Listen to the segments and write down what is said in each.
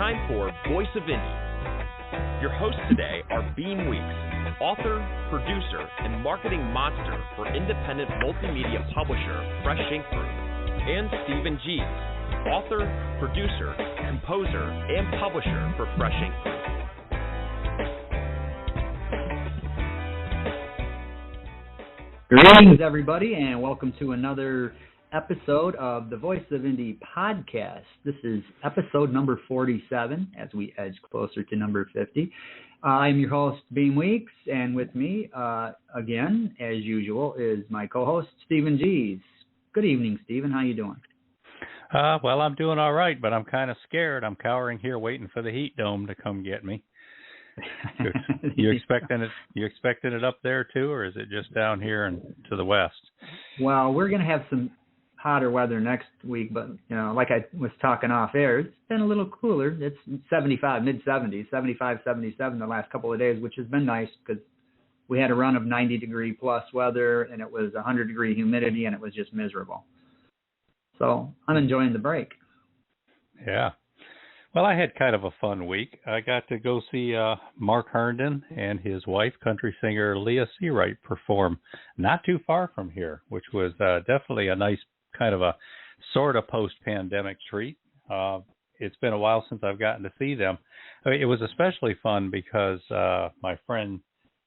time for Voice of Indie. Your hosts today are Beem Weeks, author, producer, and marketing monster for independent multimedia publisher Fresh Ink Group, and Stephen Gies, author, producer, composer, and publisher for Fresh Ink Group. Greetings, everybody, and welcome to another episode of the Voice of Indie podcast. This is episode number 47 as we edge closer to number 50. I'm your host, Beem Weeks, and with me, again, as usual, is my co-host, Stephen Gies. Good evening, Stephen. How you doing? Well, I'm doing all right, but I'm kind of scared. I'm cowering here waiting for the heat dome to come get me. You expecting it up there too, or is it just down here and to the west? Well, we're going to have some hotter weather next week, but like I was talking off air, it's been a little cooler. It's 75, mid-70s, 75, 77 the last couple of days, which has been nice because we had a run of 90-degree plus weather, and it was 100-degree humidity, and it was just miserable. So I'm enjoying the break. Yeah. Well, I had kind of a fun week. I got to go see Mark Herndon and his wife, country singer Leah Seawright, perform not too far from here, which was definitely a nice kind of a sort of post-pandemic treat. It's been a while since I've gotten to see them. I mean, it was especially fun because my friend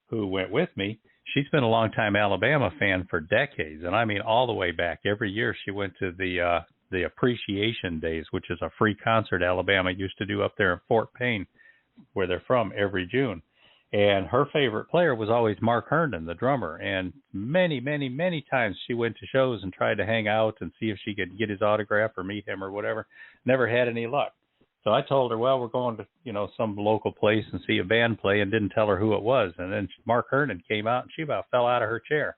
who went with me, she's been a longtime Alabama fan for decades, and I mean all the way back. Every year she went to the Appreciation Days, which is a free concert Alabama used to do up there in Fort Payne, where they're from, every June. And her favorite player was always Mark Herndon, the drummer. And many, many, many times she went to shows and tried to hang out and see if she could get his autograph or meet him or whatever. Never had any luck. So I told her, well, we're going to, some local place and see a band play, and didn't tell her who it was. And then Mark Herndon came out and she about fell out of her chair.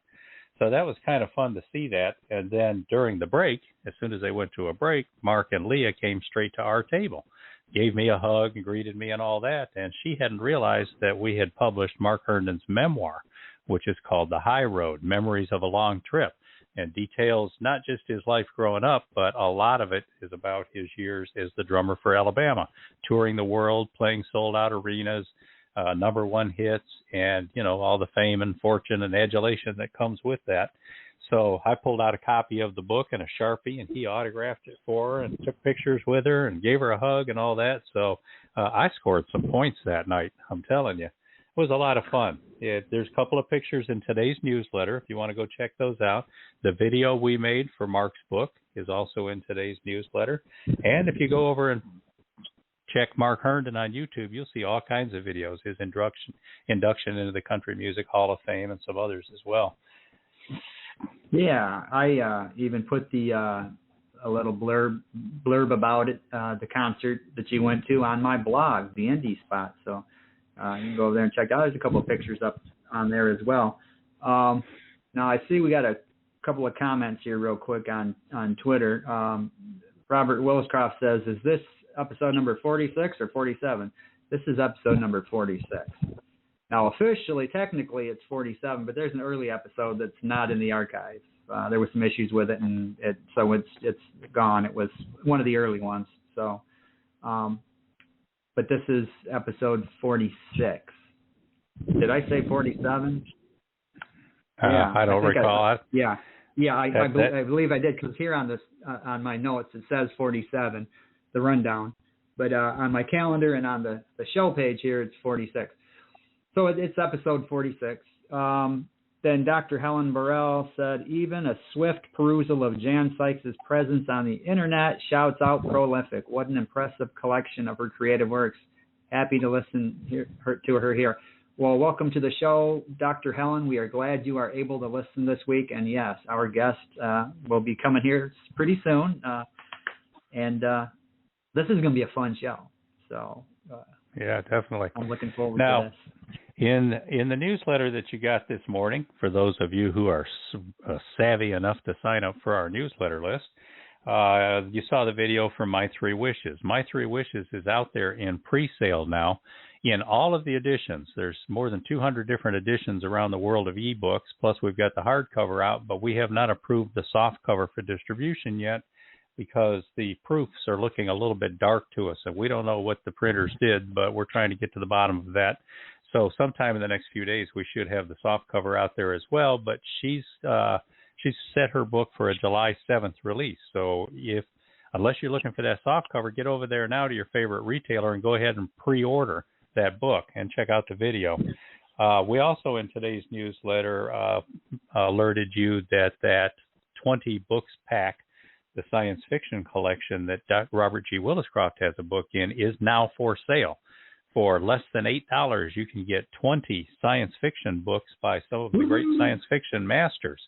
So that was kind of fun to see that. And then during the break, as soon as they went to a break, Mark and Leah came straight to our table, gave me a hug and greeted me and all that. And she hadn't realized that we had published Mark Herndon's memoir, which is called The High Road, Memories of a Long Trip, and details not just his life growing up, but a lot of it is about his years as the drummer for Alabama, touring the world, playing sold-out arenas, number one hits, and, all the fame and fortune and adulation that comes with that. So I pulled out a copy of the book and a Sharpie, and he autographed it for her and took pictures with her and gave her a hug and all that. So I scored some points that night, I'm telling you. It was a lot of fun. There's a couple of pictures in today's newsletter if you want to go check those out. The video we made for Mark's book is also in today's newsletter. And if you go over and check Mark Herndon on YouTube, you'll see all kinds of videos, his induction into the Country Music Hall of Fame and some others as well. Yeah, I even put a little blurb about it, the concert that you went to, on my blog, the Indie Spot. So you can go over there and check it out. There's a couple of pictures up on there as well. Now I see we got a couple of comments here real quick on Twitter. Robert Williscroft says, is this episode number 46 or 47? This is episode number 46. Now, officially, technically, it's 47, but there's an early episode that's not in the archives. There were some issues with it, and so it's gone. It was one of the early ones. So, but this is episode 46. Did I say 47? Yeah, I don't recall. I believe I did, because here on this on my notes it says 47, the rundown, but on my calendar and on the show page here it's 46. So it's episode 46. Then Dr. Helen Burrell said, even a swift perusal of Jan Sikes' presence on the internet shouts out prolific. What an impressive collection of her creative works. Happy to listen to her here. Well, welcome to the show, Dr. Helen. We are glad you are able to listen this week. And yes, our guest will be coming here pretty soon. And this is going to be a fun show. So yeah, definitely. I'm looking forward to this. In the newsletter that you got this morning, for those of you who are savvy enough to sign up for our newsletter list, you saw the video from My Three Wishes. My Three Wishes is out there in pre-sale now in all of the editions. There's more than 200 different editions around the world of ebooks, plus we've got the hardcover out, but we have not approved the softcover for distribution yet. because the proofs are looking a little bit dark to us, and we don't know what the printers did, but we're trying to get to the bottom of that. So sometime in the next few days, we should have the soft cover out there as well. But she's set her book for a July 7th release. So unless you're looking for that soft cover, get over there now to your favorite retailer and go ahead and pre-order that book and check out the video. We also, in today's newsletter, alerted you that 20 books pack, the science fiction collection that Robert G. Williscroft has a book in, is now for sale. For less than $8, you can get 20 science fiction books by some of the great science fiction masters.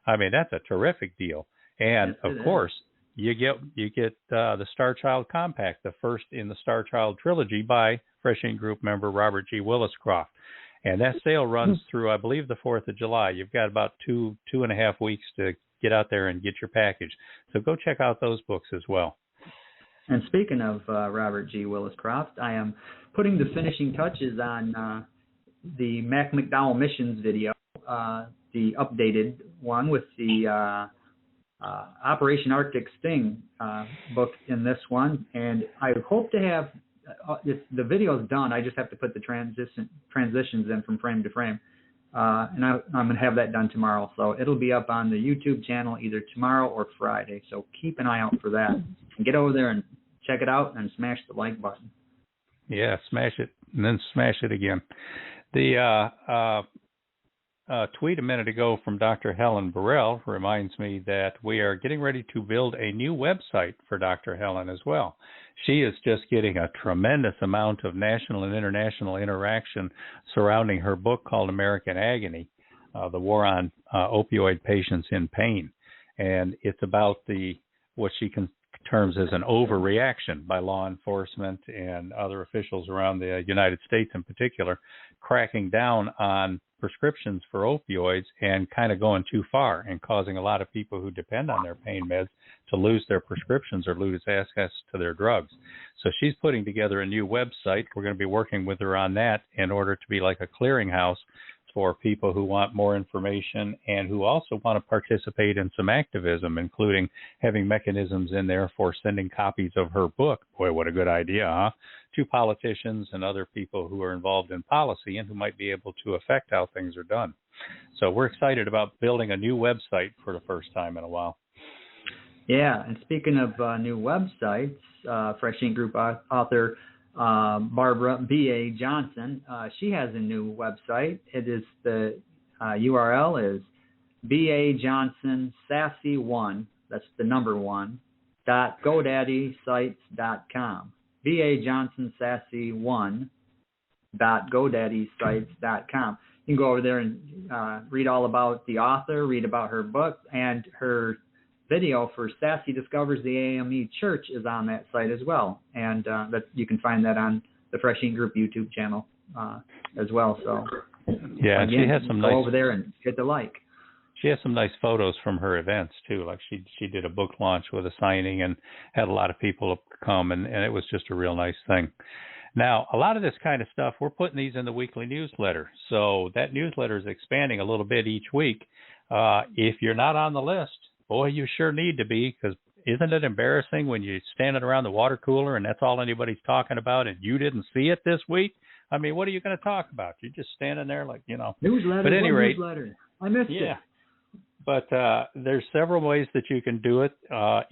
I mean, that's a terrific deal. And, of course, you get the Star Child Compact, the first in the Star Child trilogy by Fresh Ink Group member Robert G. Williscroft. And that sale runs through, I believe, the 4th of July. You've got about two and a half weeks to get out there and get your package. So go check out those books as well. And speaking of Robert G. Williscroft, I am putting the finishing touches on the Mac McDowell missions video, the updated one with the Operation Arctic Sting book in this one. And I hope to have the video's done. I just have to put the transitions in from frame to frame. And I'm going to have that done tomorrow. So it'll be up on the YouTube channel either tomorrow or Friday. So keep an eye out for that. And get over there and check it out and smash the like button. Yeah, smash it and then smash it again. The tweet a minute ago from Dr. Helen Burrell reminds me that we are getting ready to build a new website for Dr. Helen as well. She is just getting a tremendous amount of national and international interaction surrounding her book called American Agony, the war on opioid patients in pain. And it's about what she terms as an overreaction by law enforcement and other officials around the United States in particular, cracking down on prescriptions for opioids and kind of going too far and causing a lot of people who depend on their pain meds to lose their prescriptions or lose access to their drugs. So she's putting together a new website. We're going to be working with her on that in order to be like a clearinghouse for people who want more information and who also want to participate in some activism, including having mechanisms in there for sending copies of her book. Boy, what a good idea, huh? To politicians and other people who are involved in policy and who might be able to affect how things are done. So we're excited about building a new website for the first time in a while. Yeah, and speaking of new websites, Fresh Ink Group author Barbara B.A. Johnson, she has a new website. It is the URL is B.A. Johnson Sassy1, that's the number 1, .GoDaddySites.com. B.A. Johnson Sassy1 .GoDaddySites.com. You can go over there and read all about the author, read about her book, and her video for Sassy Discovers the AME Church is on that site as well. And that you can find that on the Fresh Ink Group YouTube channel as well. So yeah, again, she has some nice, go over there and hit the like. She has some nice photos from her events too. Like she did a book launch with a signing and had a lot of people come, and it was just a real nice thing. Now, a lot of this kind of stuff, we're putting these in the weekly newsletter. So that newsletter is expanding a little bit each week. If you're not on the list, boy, you sure need to be, because isn't it embarrassing when you're standing around the water cooler and that's all anybody's talking about and you didn't see it this week? I mean, what are you going to talk about? You're just standing there like, Newsletter, but at any rate, newsletter. I missed it. But there's several ways that you can do it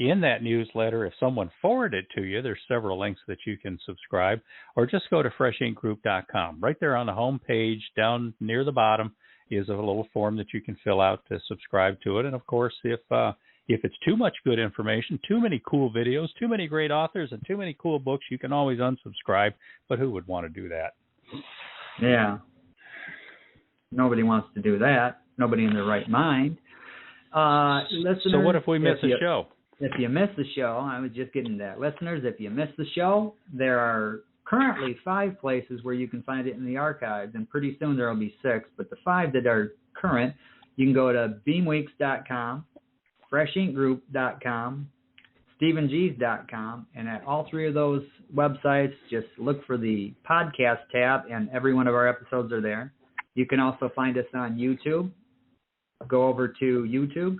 in that newsletter. If someone forwarded it to you, there's several links that you can subscribe, or just go to freshinkgroup.com. Right there on the home page, down near the bottom, is a little form that you can fill out to subscribe to it. And, of course, if it's too much good information, too many cool videos, too many great authors, and too many cool books, you can always unsubscribe. But who would want to do that? Yeah. Nobody wants to do that. Nobody in their right mind. Listeners, so what if we miss a show? If you miss the show, I was just getting that. Listeners, if you miss the show, there are currently 5 places where you can find it in the archives, and pretty soon there will be 6. But the 5 that are current, you can go to beamweeks.com, freshinkgroup.com, stephengs.com, and at all 3 of those websites, just look for the podcast tab, and every one of our episodes are there. You can also find us on YouTube. Go over to YouTube,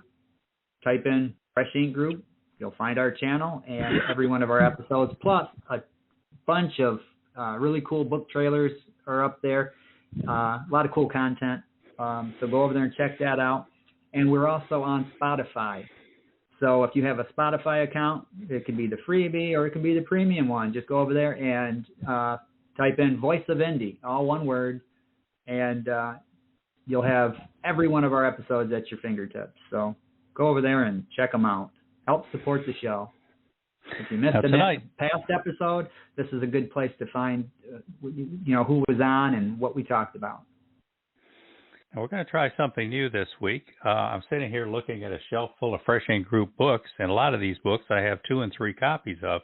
type in Fresh Ink Group, you'll find our channel and every one of our episodes, plus a bunch of really cool book trailers are up there. A lot of cool content. So go over there and check that out. And we're also on Spotify. So if you have a Spotify account, it can be the freebie or it can be the premium one. Just go over there and type in Voice of Indie, all one word, and you'll have every one of our episodes at your fingertips. So go over there and check them out. Help support the show. If you missed the past episode, this is a good place to find, who was on and what we talked about. Now we're going to try something new this week. I'm sitting here looking at a shelf full of Fresh Ink Group books, and a lot of these books I have 2 and 3 copies of.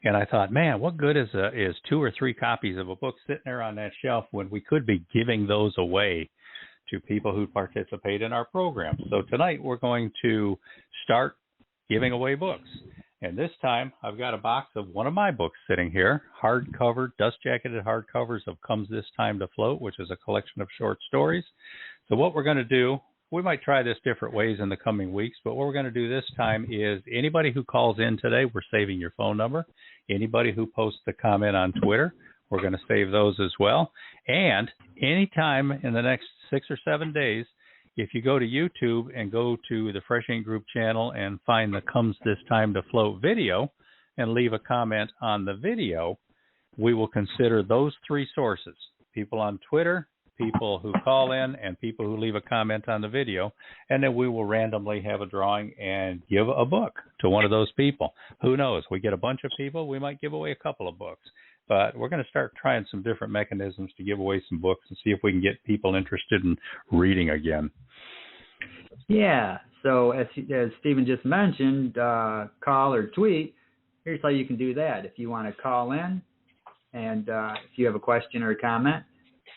And I thought, man, what good is 2 or 3 copies of a book sitting there on that shelf when we could be giving those away to people who participate in our program? So tonight we're going to start giving away books. And this time I've got a box of one of my books sitting here, hardcover, dust-jacketed hardcovers of Comes This Time to Float, which is a collection of short stories. So what we're going to do, we might try this different ways in the coming weeks, but what we're going to do this time is anybody who calls in today, we're saving your phone number. Anybody who posts a comment on Twitter, we're going to save those as well. And anytime in the next 6 or 7 days, if you go to YouTube and go to the Fresh Ink Group channel and find the Comes This Time to Float video and leave a comment on the video, we will consider those 3 sources, people on Twitter, people who call in, and people who leave a comment on the video, and then we will randomly have a drawing and give a book to one of those people. Who knows? We get a bunch of people, we might give away a couple of books. But we're going to start trying some different mechanisms to give away some books and see if we can get people interested in reading again. So as Stephen just mentioned, call or tweet. Here's how you can do that. If you want to call in and if you have a question or a comment,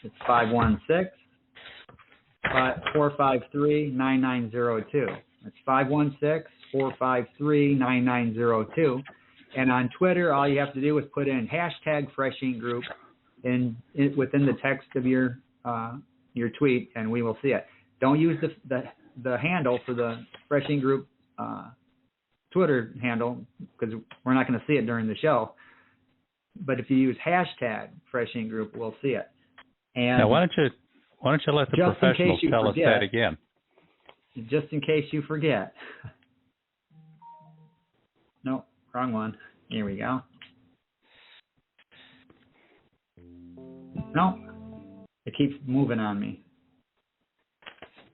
it's 516-453-9902. That's 516-453-9902. And on Twitter, all you have to do is put in hashtag Fresh Ink Group within the text of your tweet, and we will see it. Don't use the handle for the Fresh Ink Group Twitter handle because we're not going to see it during the show. But if you use hashtag Fresh Ink Group, we'll see it. And now, why don't you let the professionals tell us that again? Just in case you forget. No. Wrong one. Here we go. No, it keeps moving on me.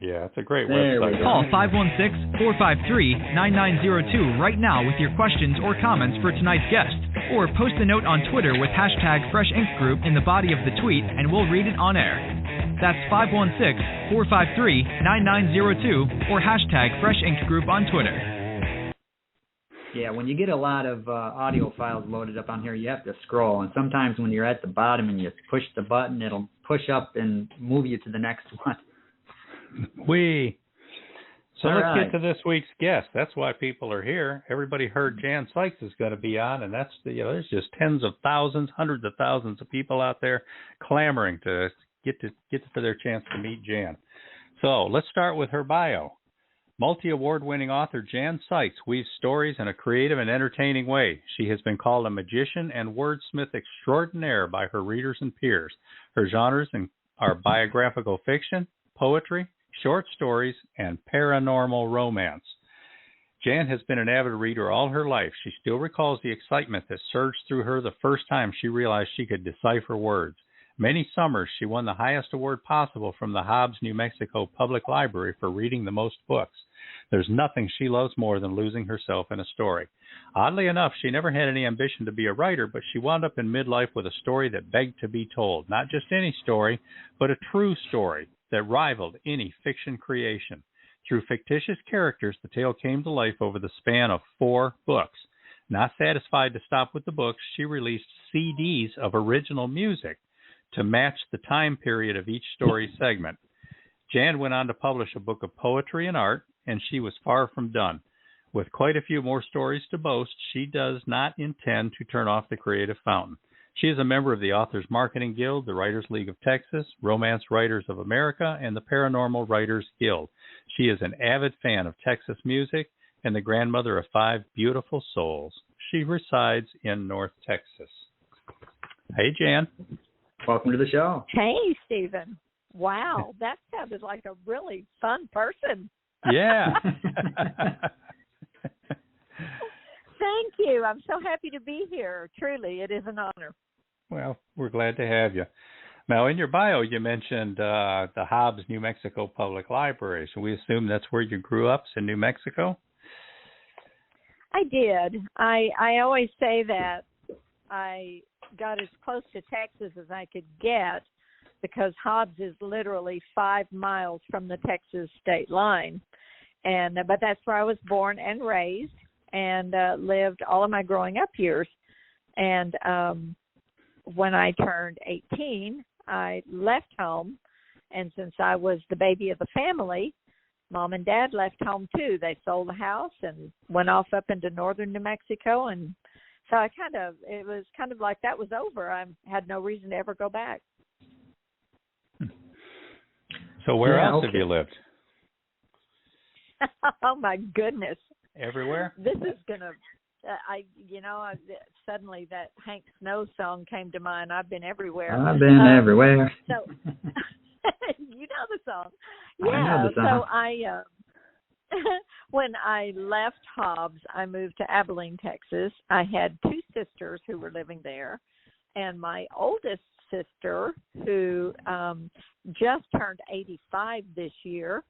Yeah, it's a great website. Call 516-453-9902 right now with your questions or comments for tonight's guest. Or post a note on Twitter with hashtag Fresh Ink Group in the body of the tweet, and we'll read it on air. That's 516-453-9902 or hashtag Fresh Ink Group on Twitter. Yeah, when you get a lot of audio files loaded up on here, you have to scroll. And sometimes when you're at the bottom and you push the button, it'll push up and move you to the next one. So let's get to this week's guest. That's why people are here. Everybody heard Jan Sikes is going to be on, and that's there's just tens of thousands, hundreds of thousands of people out there clamoring to get for their chance to meet Jan. So let's start with her bio. Multi-award-winning author Jan Sikes weaves stories in a creative and entertaining way. She has been called a magician and wordsmith extraordinaire by her readers and peers. Her genres are biographical fiction, poetry, short stories, and paranormal romance. Jan has been an avid reader all her life. She still recalls the excitement that surged through her the first time she realized she could decipher words. Many summers, she won the highest award possible from the Hobbs, New Mexico Public Library for reading the most books. There's nothing she loves more than losing herself in a story. Oddly enough, she never had any ambition to be a writer, but she wound up in midlife with a story that begged to be told. Not just any story, but a true story that rivaled any fiction creation. Through fictitious characters, the tale came to life over the span of 4 books. Not satisfied to stop with the books, she released CDs of original music to match the time period of each story segment. Jan went on to publish a book of poetry and art, and she was far from done. With quite a few more stories to boast, she does not intend to turn off the creative fountain. She is a member of the Authors Marketing Guild, the Writers League of Texas, Romance Writers of America, and the Paranormal Writers Guild. She is an avid fan of Texas music, and the grandmother of 5 beautiful souls. She resides in North Texas. Hey, Jan. Welcome to the show. Hey, Stephen. Wow, that sounded like a really fun person. Yeah. Thank you. I'm so happy to be here. Truly, it is an honor. Well, we're glad to have you. Now, in your bio, you mentioned the Hobbs, New Mexico Public Library. So we assume that's where you grew up, in New Mexico? I did. I always say that I got as close to Texas as I could get because Hobbs is literally 5 miles from the Texas state line. But that's where I was born and raised and lived all of my growing up years. And when I turned 18, I left home. And since I was the baby of the family, Mom and Dad left home too. They sold the house and went off up into northern New Mexico. And so it was kind of like that was over. I had no reason to ever go back. So where else have you lived? Oh my goodness. Everywhere? This is gonna. Suddenly that Hank Snow song came to mind. I've been everywhere. I've been everywhere. So you know the song. Yeah. I know the song. So when I left Hobbs, I moved to Abilene, Texas. I had 2 sisters who were living there, and my oldest sister, who just turned 85 this year,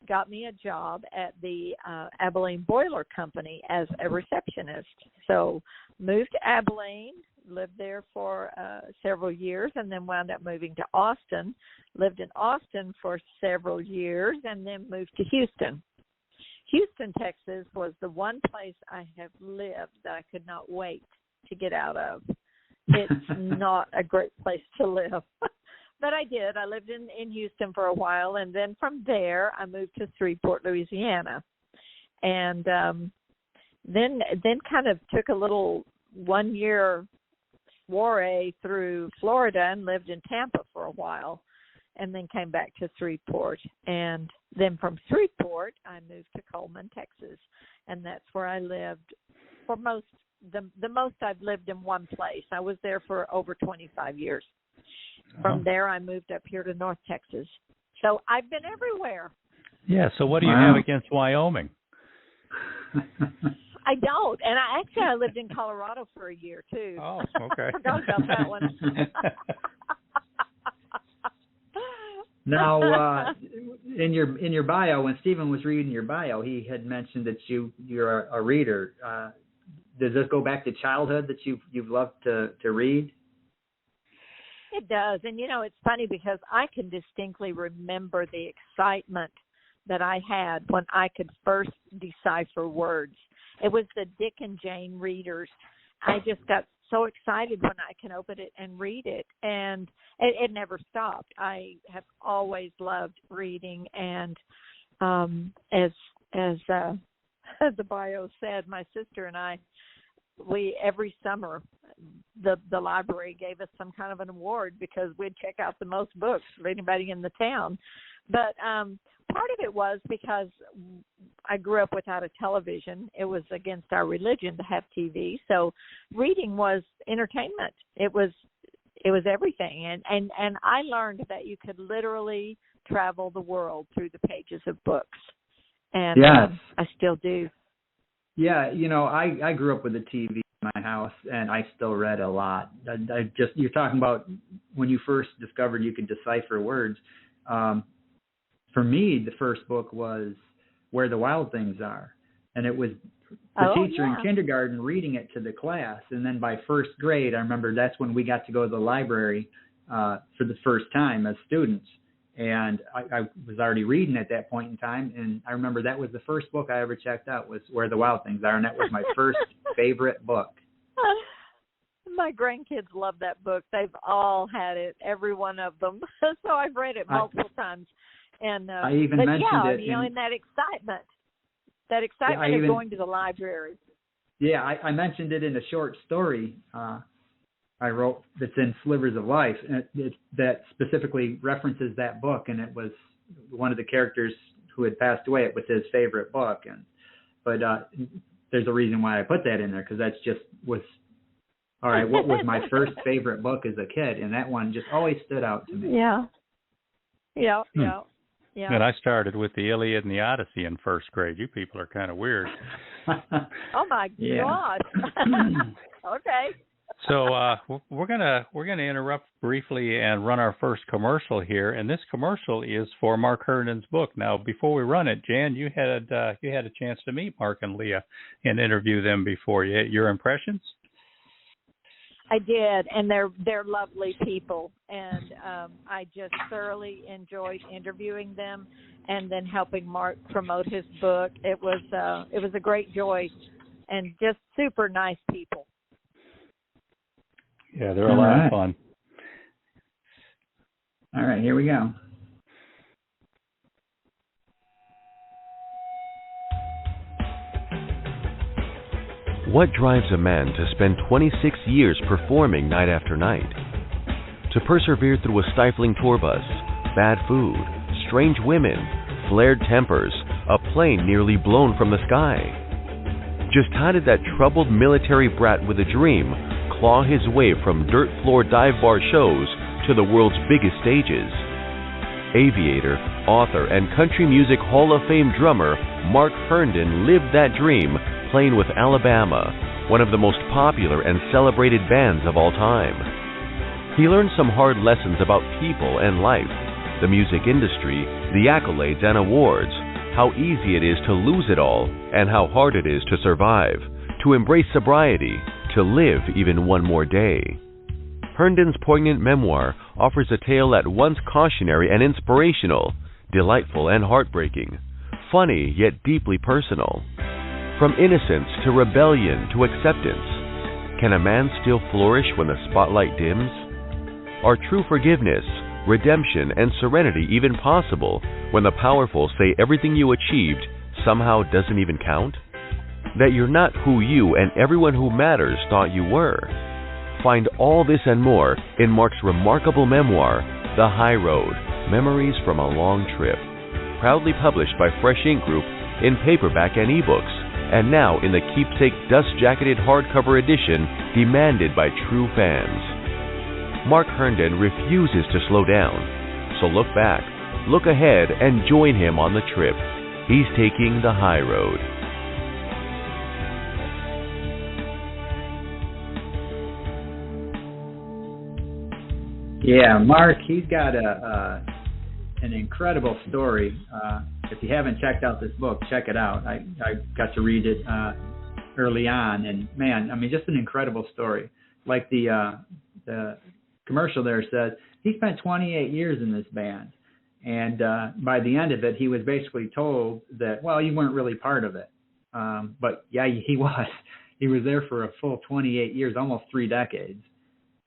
got me a job at the Abilene Boiler Company as a receptionist. So moved to Abilene, lived there for several years, and then wound up moving to Austin. Lived in Austin for several years, and then moved to Houston. Houston, Texas was the one place I have lived that I could not wait to get out of. It's not a great place to live. But I did. I lived in Houston for a while, and then from there I moved to Shreveport, Louisiana, and then kind of took a little 1-year soiree through Florida and lived in Tampa for a while, and then came back to Shreveport, and then from Shreveport I moved to Coleman, Texas, and that's where I lived for the most I've lived in one place. I was there for over 25 years. From there, I moved up here to North Texas. So I've been everywhere. Yeah, so what do you have against Wyoming? I don't. And I lived in Colorado for a year, too. Oh, okay. I forgot about that one. Now, in your bio, when Stephen was reading your bio, he had mentioned that you're a reader. Does this go back to childhood that you've loved to read? It does. And, it's funny because I can distinctly remember the excitement that I had when I could first decipher words. It was the Dick and Jane readers. I just got so excited when I can open it and read it. And it never stopped. I have always loved reading. And as the bio said, my sister and I, we every summer the library gave us some kind of an award because we'd check out the most books for anybody in the town. But part of it was because I grew up without a television. It was against our religion to have TV. So reading was entertainment. It was everything. And I learned that you could literally travel the world through the pages of books. And yes. I still do. Yeah, I grew up with a TV in my house, and I still read a lot. You're talking about when you first discovered you could decipher words. For me, the first book was Where the Wild Things Are, and it was the teacher in kindergarten reading it to the class, and then by first grade, I remember that's when we got to go to the library for the first time as students. And I was already reading at that point in time, and I remember that was the first book I ever checked out was Where the Wild Things Are, and that was my first favorite book. My grandkids love that book. They've all had it, every one of them. So I've read it multiple times. And I even mentioned it. In that excitement of going to the library. Yeah, I mentioned it in a short story I wrote that's in Slivers of Life, and that specifically references that book, and it was one of the characters who had passed away. It was his favorite book, and but there's a reason why I put that in there, because that's just was. All right, what was my first favorite book as a kid? And that one just always stood out to me. Yeah. Yeah. And I started with the Iliad and the Odyssey in first grade. You people are kind of weird. Oh my God. Okay. So we're gonna interrupt briefly and run our first commercial here, and this commercial is for Mark Herndon's book. Now, before we run it, Jan, you had a chance to meet Mark and Leah and interview them before. Your impressions? I did, and they're lovely people, and I just thoroughly enjoyed interviewing them, and then helping Mark promote his book. It was a great joy, and just super nice people. Yeah, they're a lot of fun. All right, here we go. What drives a man to spend 26 years performing night after night? To persevere through a stifling tour bus, bad food, strange women, flared tempers, a plane nearly blown from the sky. Just how did that troubled military brat with a dream claw his way from dirt floor dive bar shows to the world's biggest stages? Aviator, author, and country music Hall of Fame drummer Mark Herndon lived that dream playing with Alabama, one of the most popular and celebrated bands of all time. He learned some hard lessons about people and life, the music industry, the accolades and awards, how easy it is to lose it all, and how hard it is to survive, to embrace sobriety, to live even one more day. Herndon's poignant memoir offers a tale at once cautionary and inspirational, delightful and heartbreaking, funny yet deeply personal. From innocence to rebellion to acceptance, can a man still flourish when the spotlight dims? Are true forgiveness, redemption, and serenity even possible when the powerful say everything you achieved somehow doesn't even count? That you're not who you and everyone who matters thought you were? Find all this and more in Mark's remarkable memoir, The High Road, Memories from a Long Trip, proudly published by Fresh Ink Group in paperback and ebooks, and now in the keepsake dust-jacketed hardcover edition demanded by true fans. Mark Herndon refuses to slow down, so look back, look ahead, and join him on the trip. He's taking the high road. Yeah, Mark, he's got an incredible story. If you haven't checked out this book, check it out. I got to read it early on, and man, I mean, just an incredible story. Like the commercial there says, he spent 28 years in this band, and by the end of it, he was basically told that, well, you weren't really part of it. But yeah, he was. He was there for a full 28 years, almost 3 decades.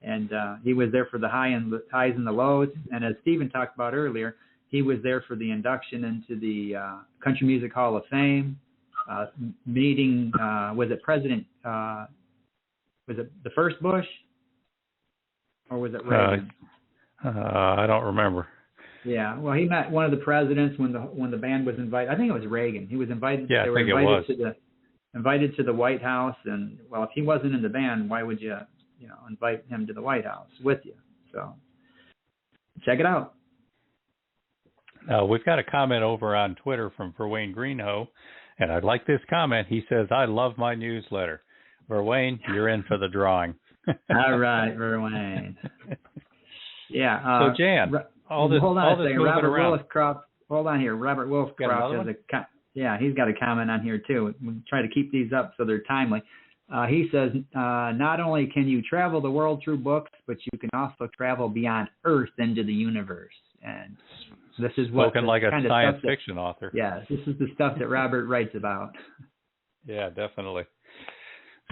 And he was there for the highs and the lows. And as Stephen talked about earlier, he was there for the induction into the Country Music Hall of Fame, meeting, was it President, was it the first Bush? Or was it Reagan? I don't remember. Yeah, well, he met one of the presidents when the band was invited. I think it was Reagan. He was invited. Yeah, they were I think invited it was. Invited to the White House, and well, if he wasn't in the band, why would you invite him to the White House with you? So check it out. We've got a comment over on Twitter from Verwayne Greenhoe, and I like this comment. He says, "I love my newsletter." Verwayne, you're in for the drawing. All right, Verwayne. Yeah. So Jan, all this hold on all a this second. moving Robert around. Wolfcroft. Hold on here. Robert Wolfcroft has he's got a comment on here too. We try to keep these up so they're timely. He says, not only can you travel the world through books, but you can also travel beyond Earth into the universe. And this is what spoken like a science fiction author. Yeah, this is the stuff that Robert writes about. Yeah, definitely.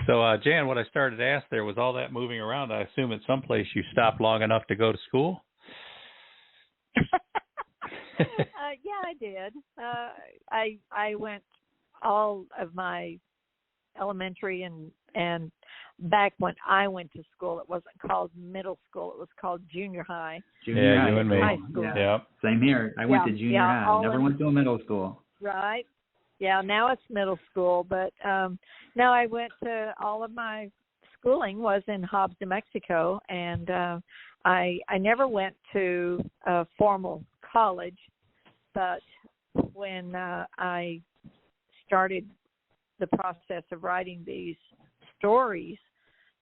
So, Jan, what I started to ask there was all that moving around. I assume at some place you stopped long enough to go to school? Yeah, I did. I went all of my elementary and back when I went to school, it wasn't called middle school. It was called junior high. Junior high. You and me. High school. Yeah. Same here. I went to junior high. Never went to a middle school. Right. Yeah, now it's middle school, but no, I went to all of my schooling was in Hobbs, New Mexico, and I never went to a formal college, but when I started the process of writing these stories,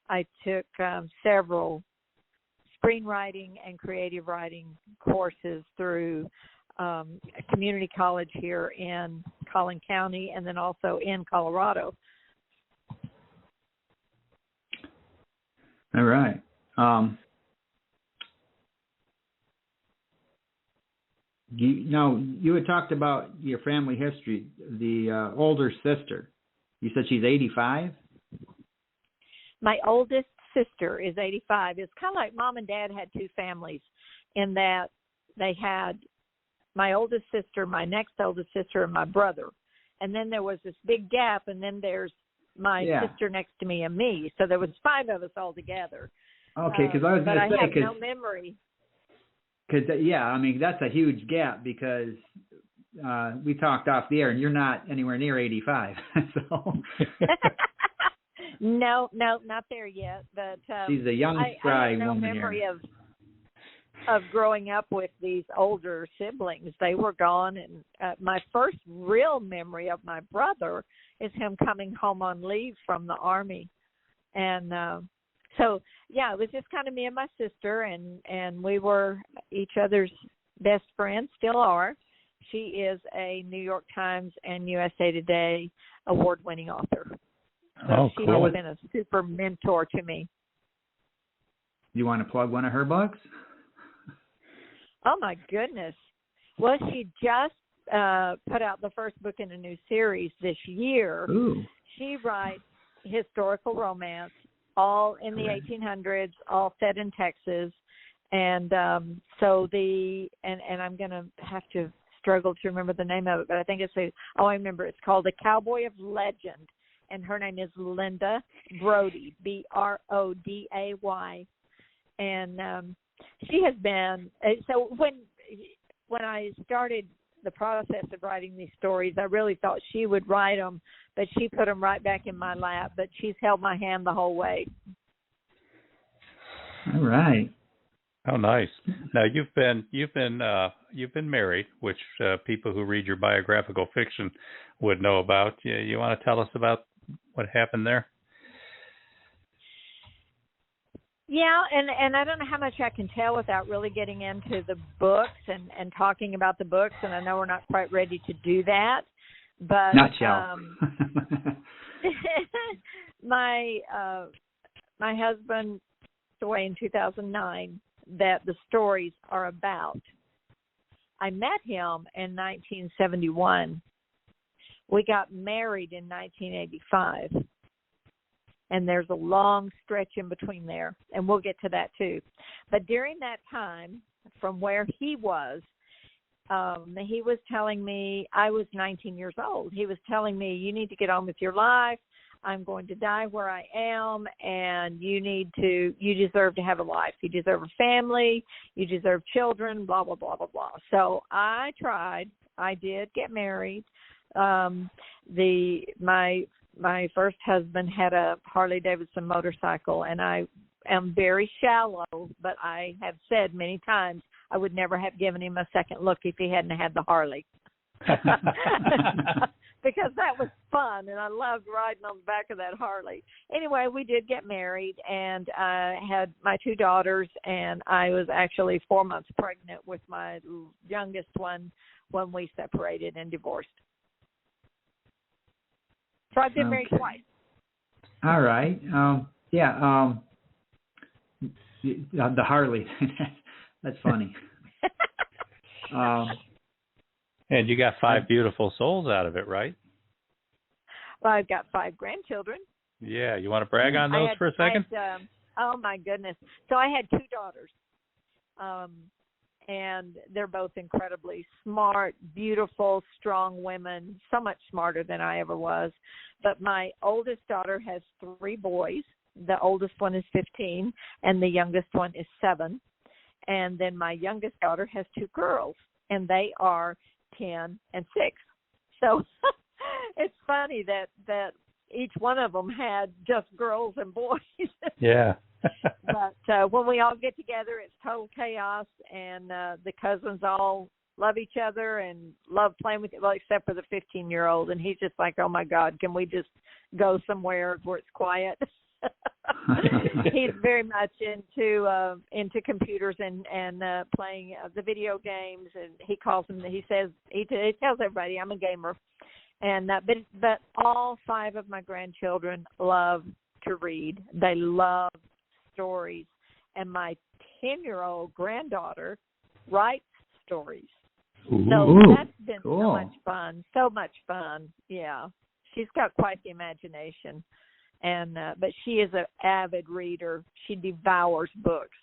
I took several screenwriting and creative writing courses through a community college here in Collin County and then also in Colorado. All right. You had talked about your family history, the older sister. You said she's 85? My oldest sister is 85. It's kind of like Mom and Dad had two families in that they had my oldest sister, my next oldest sister, and my brother. And then there was this big gap, and then there's my sister next to me and me. So there was 5 of us all together. Okay, because I was going to say... But I have no memory. Because, I mean, that's a huge gap because we talked off the air, and you're not anywhere near 85. So... No, not there yet. But she's a young, spry woman. I have no memory of growing up with these older siblings. They were gone, and my first real memory of my brother is him coming home on leave from the Army. And so, it was just kind of me and my sister, and we were each other's best friends, still are. She is a New York Times and USA Today award-winning author. So she has been a super mentor to me. You want to plug one of her books? Oh, my goodness. Well, she just put out the first book in a new series this year. Ooh. She writes historical romance, all in the 1800s, all set in Texas. And and I'm going to have to struggle to remember the name of it, but I think I remember. It's called The Cowboy of Legend. And her name is Linda Brody, Broday. And she has been, so when I started the process of writing these stories, I really thought she would write them, but she put them right back in my lap. But she's held my hand the whole way. All right. Oh, nice. Now you've been married, which people who read your biographical fiction would know about. You want to tell us about what happened there? Yeah, and I don't know how much I can tell without really getting into the books and talking about the books, and I know we're not quite ready to do that. But not yet. my husband passed away in 2009 that the stories are about. I met him in 1971. We got married in 1985. And there's a long stretch in between there, and we'll get to that too. But during that time, from where he was telling me, I was 19 years old. He was telling me, you need to get on with your life. I'm going to die where I am, and you deserve to have a life. You deserve a family. You deserve children, blah, blah, blah, blah, blah. So I tried. I did get married. My first husband had a Harley-Davidson motorcycle, and I am very shallow, but I have said many times I would never have given him a second look if he hadn't had the Harley. Because that was fun, and I loved riding on the back of that Harley. Anyway, we did get married, and I had my 2 daughters, and I was actually 4 months pregnant with my youngest one when we separated and divorced. So I've been married twice. All right. The Harley. That's funny. And you got 5 beautiful souls out of it, right? Well, I've got 5 grandchildren. Yeah. You want to brag on those for a second? Oh, my goodness. So I had 2 daughters. And they're both incredibly smart, beautiful, strong women, so much smarter than I ever was. But my oldest daughter has 3 boys. The oldest one is 15, and the youngest one is 7. And then my youngest daughter has 2 girls, and they are 10 and 6. So it's funny that each one of them had just girls and boys. Yeah. But when we all get together, it's total chaos, and the cousins all love each other and love playing with it, well, except for the 15-year-old, and he's just like, oh, my God, can we just go somewhere where it's quiet? He's very much into computers and playing the video games, and he tells everybody I'm a gamer, and but all 5 of my grandchildren love to read. They love stories, and my 10-year-old granddaughter writes stories. Ooh, so that's been cool. so much fun. Yeah, she's got quite the imagination, and but she is an avid reader. She devours books.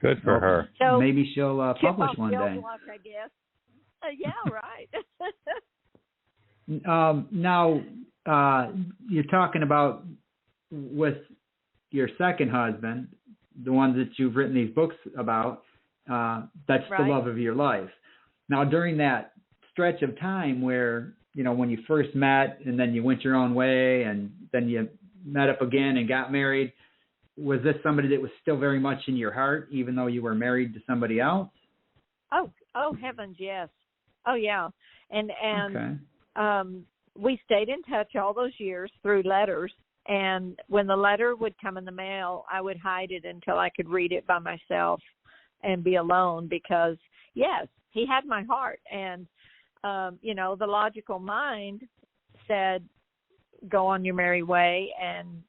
Good for her. So maybe she'll publish one day. Block, I guess. Yeah, right. Now, you're talking about with your second husband, the one that you've written these books about, that's right. the love of your life. Now, during that stretch of time where, when you first met and then you went your own way and then you met up again and got married, was this somebody that was still very much in your heart, even though you were married to somebody else? Oh, heavens, yes. Oh, yeah. And okay. We stayed in touch all those years through letters. And when the letter would come in the mail, I would hide it until I could read it by myself and be alone because, yes, he had my heart. And, the logical mind said, go on your merry way and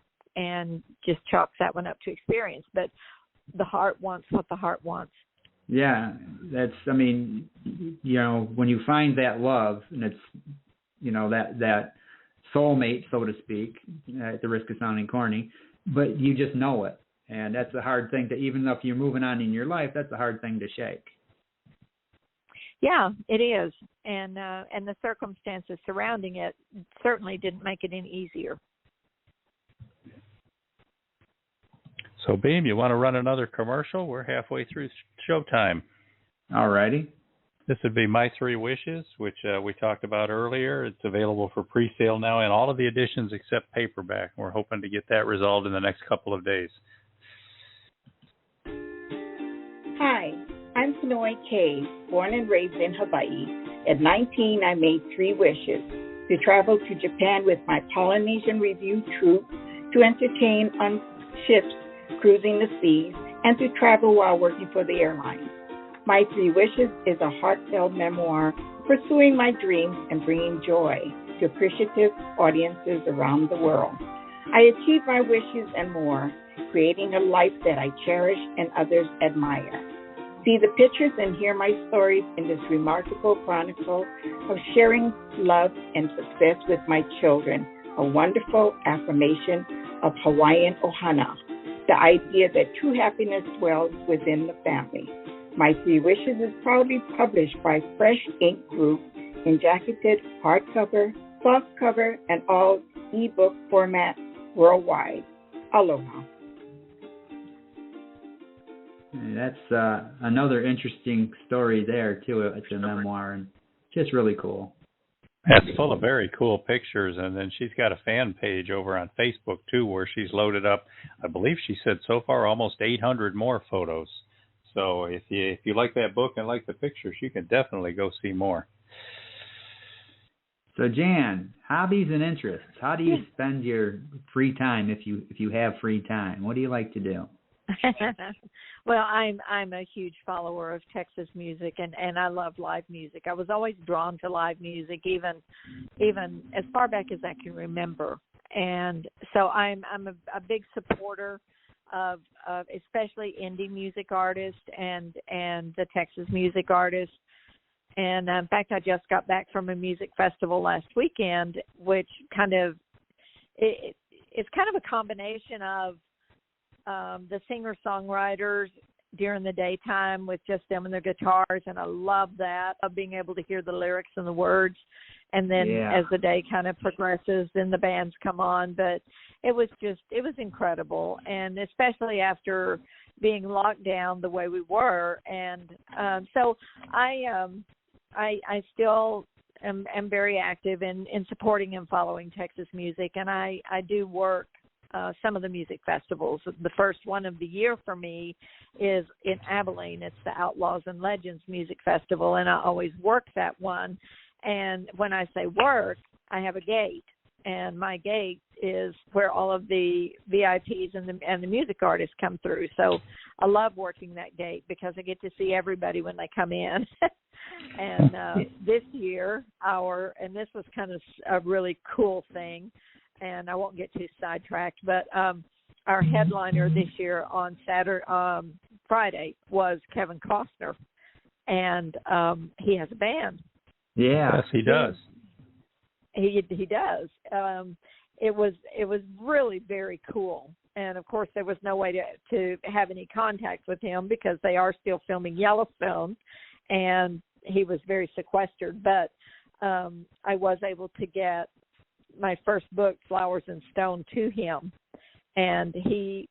just chalks that one up to experience. But the heart wants what the heart wants. Yeah, when you find that love and it's, that soulmate, so to speak, at the risk of sounding corny, but you just know it. And that's a hard thing even though if you're moving on in your life, that's a hard thing to shake. Yeah, it is. And the circumstances surrounding it certainly didn't make it any easier. So, Beem, you want to run another commercial? We're halfway through showtime. All righty. This would be My 3 Wishes, which we talked about earlier. It's available for pre-sale now in all of the editions except paperback. We're hoping to get that resolved in the next couple of days. Hi, I'm Sonoy Kay, born and raised in Hawaii. At 19, I made 3 wishes: to travel to Japan with my Polynesian Review troupe, to entertain on ships cruising the seas, and to travel while working for the airline. My 3 Wishes is a heartfelt memoir pursuing my dreams and bringing joy to appreciative audiences around the world. I achieved my wishes and more, creating a life that I cherish and others admire. See the pictures and hear my stories in this remarkable chronicle of sharing love and success with my children, a wonderful affirmation of Hawaiian ohana, the idea that true happiness dwells within the family. My 3 Wishes is proudly published by Fresh Ink Group in jacketed, hardcover, softcover, and all ebook formats worldwide. Aloha. That's another interesting story there, too. It's a memoir, and just really cool. That's full of very cool pictures, and then she's got a fan page over on Facebook, too, where she's loaded up, I believe she said so far, almost 800 more photos. So if you like that book and like the pictures, you can definitely go see more. So Jan, hobbies and interests. How do you spend your free time if you have free time? What do you like to do? Well, I'm a huge follower of Texas music, and I love live music. I was always drawn to live music, even as far back as I can remember. And so I'm a big supporter of especially indie music artists and the Texas music artists. And in fact, I just got back from a music festival last weekend, which it's kind of a combination of the singer-songwriters during the daytime with just them and their guitars, and I love that, of being able to hear the lyrics and the words. And then as the day kind of progresses, then the bands come on. But it was incredible, and especially after being locked down the way we were. And so I still am very active in supporting and following Texas music, and I do work some of the music festivals. The first one of the year for me is in Abilene. It's the Outlaws and Legends Music Festival, and I always work that one. And when I say work, I have a gate, and my gate is where all of the VIPs and the music artists come through. So I love working that gate because I get to see everybody when they come in. And this year, and this was kind of a really cool thing, and I won't get too sidetracked, but our headliner this year on Friday was Kevin Costner, and he has a band. Yeah, yes, he does. He does. It was really very cool, and of course there was no way to have any contact with him because they are still filming Yellowstone, and he was very sequestered. But I was able to get my first book, Flowers and Stone, to him, and he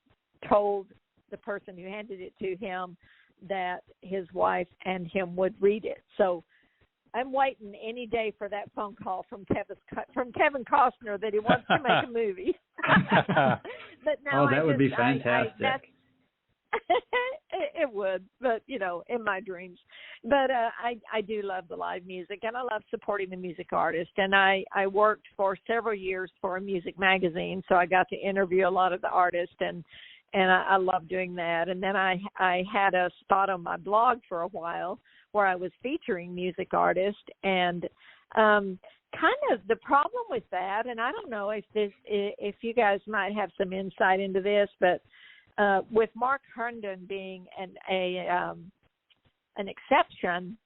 told the person who handed it to him that his wife and him would read it. So I'm waiting any day for that phone call from Kevin Costner that he wants to make a movie. But now that would be fantastic. It would, but, in my dreams. But I do love the live music, and I love supporting the music artist. And I worked for several years for a music magazine, so I got to interview a lot of the artists, and I love doing that. And then I had a spot on my blog for a while where I was featuring music artists, and kind of the problem with that, and I don't know if you guys might have some insight into this, but with Mark Herndon being an exception,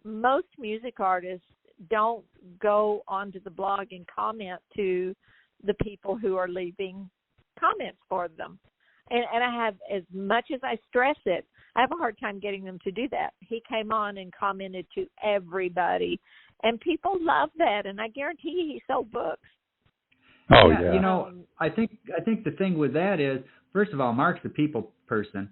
most music artists don't go onto the blog and comment to the people who are leaving comments for them. And I have, as much as I stress it, I have a hard time getting them to do that. He came on and commented to everybody, and people love that, and I guarantee you he sold books. Oh, yeah. I think the thing with that is, first of all, Mark's a people person.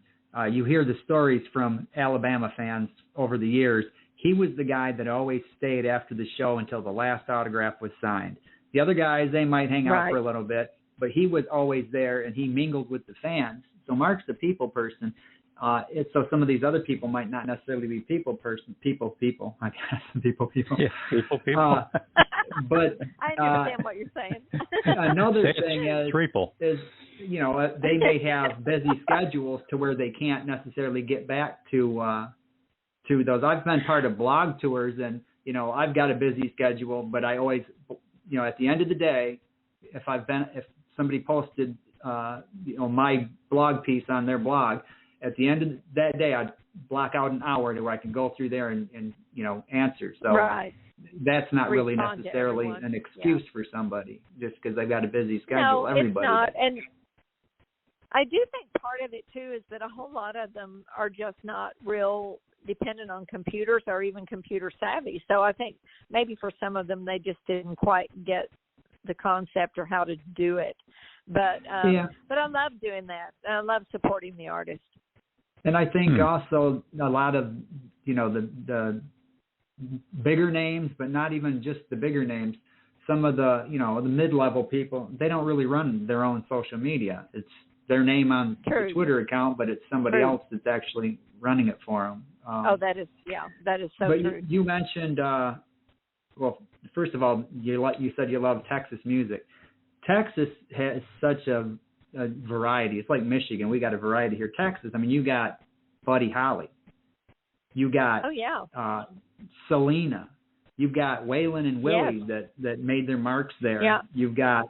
You hear the stories from Alabama fans over the years. He was the guy that always stayed after the show until the last autograph was signed. The other guys, they might hang out for a little bit, but he was always there, and he mingled with the fans. So Mark's a people person. So some of these other people might not necessarily be people person. People. I guess people. Yeah, people. But I understand what you're saying. Another thing is they may have busy schedules to where they can't necessarily get back to those. I've been part of blog tours, and I've got a busy schedule, but I always, at the end of the day, if somebody posted my blog piece on their blog, at the end of that day, I'd block out an hour to where I can go through there and answer. So that's not really necessarily an excuse for somebody just because they've got a busy schedule. No, everybody it's not. does. And I do think part of it, too, is that a whole lot of them are just not real dependent on computers or even computer savvy. So I think maybe for some of them, they just didn't quite get the concept or how to do it. But I love doing that. I love supporting the artist. And I think also a lot of, the bigger names, but not even just the bigger names, some of the, the mid-level people, they don't really run their own social media. It's their name on the Twitter account, but it's somebody else that's actually running it for them. that is so but true. You mentioned, well, first of all, you said you love Texas music. Texas has such a variety. It's like Michigan. We got a variety here. Texas, I mean, you got Buddy Holly. You got Selena. You've got Waylon and Willie that made their marks there. Yeah. You've got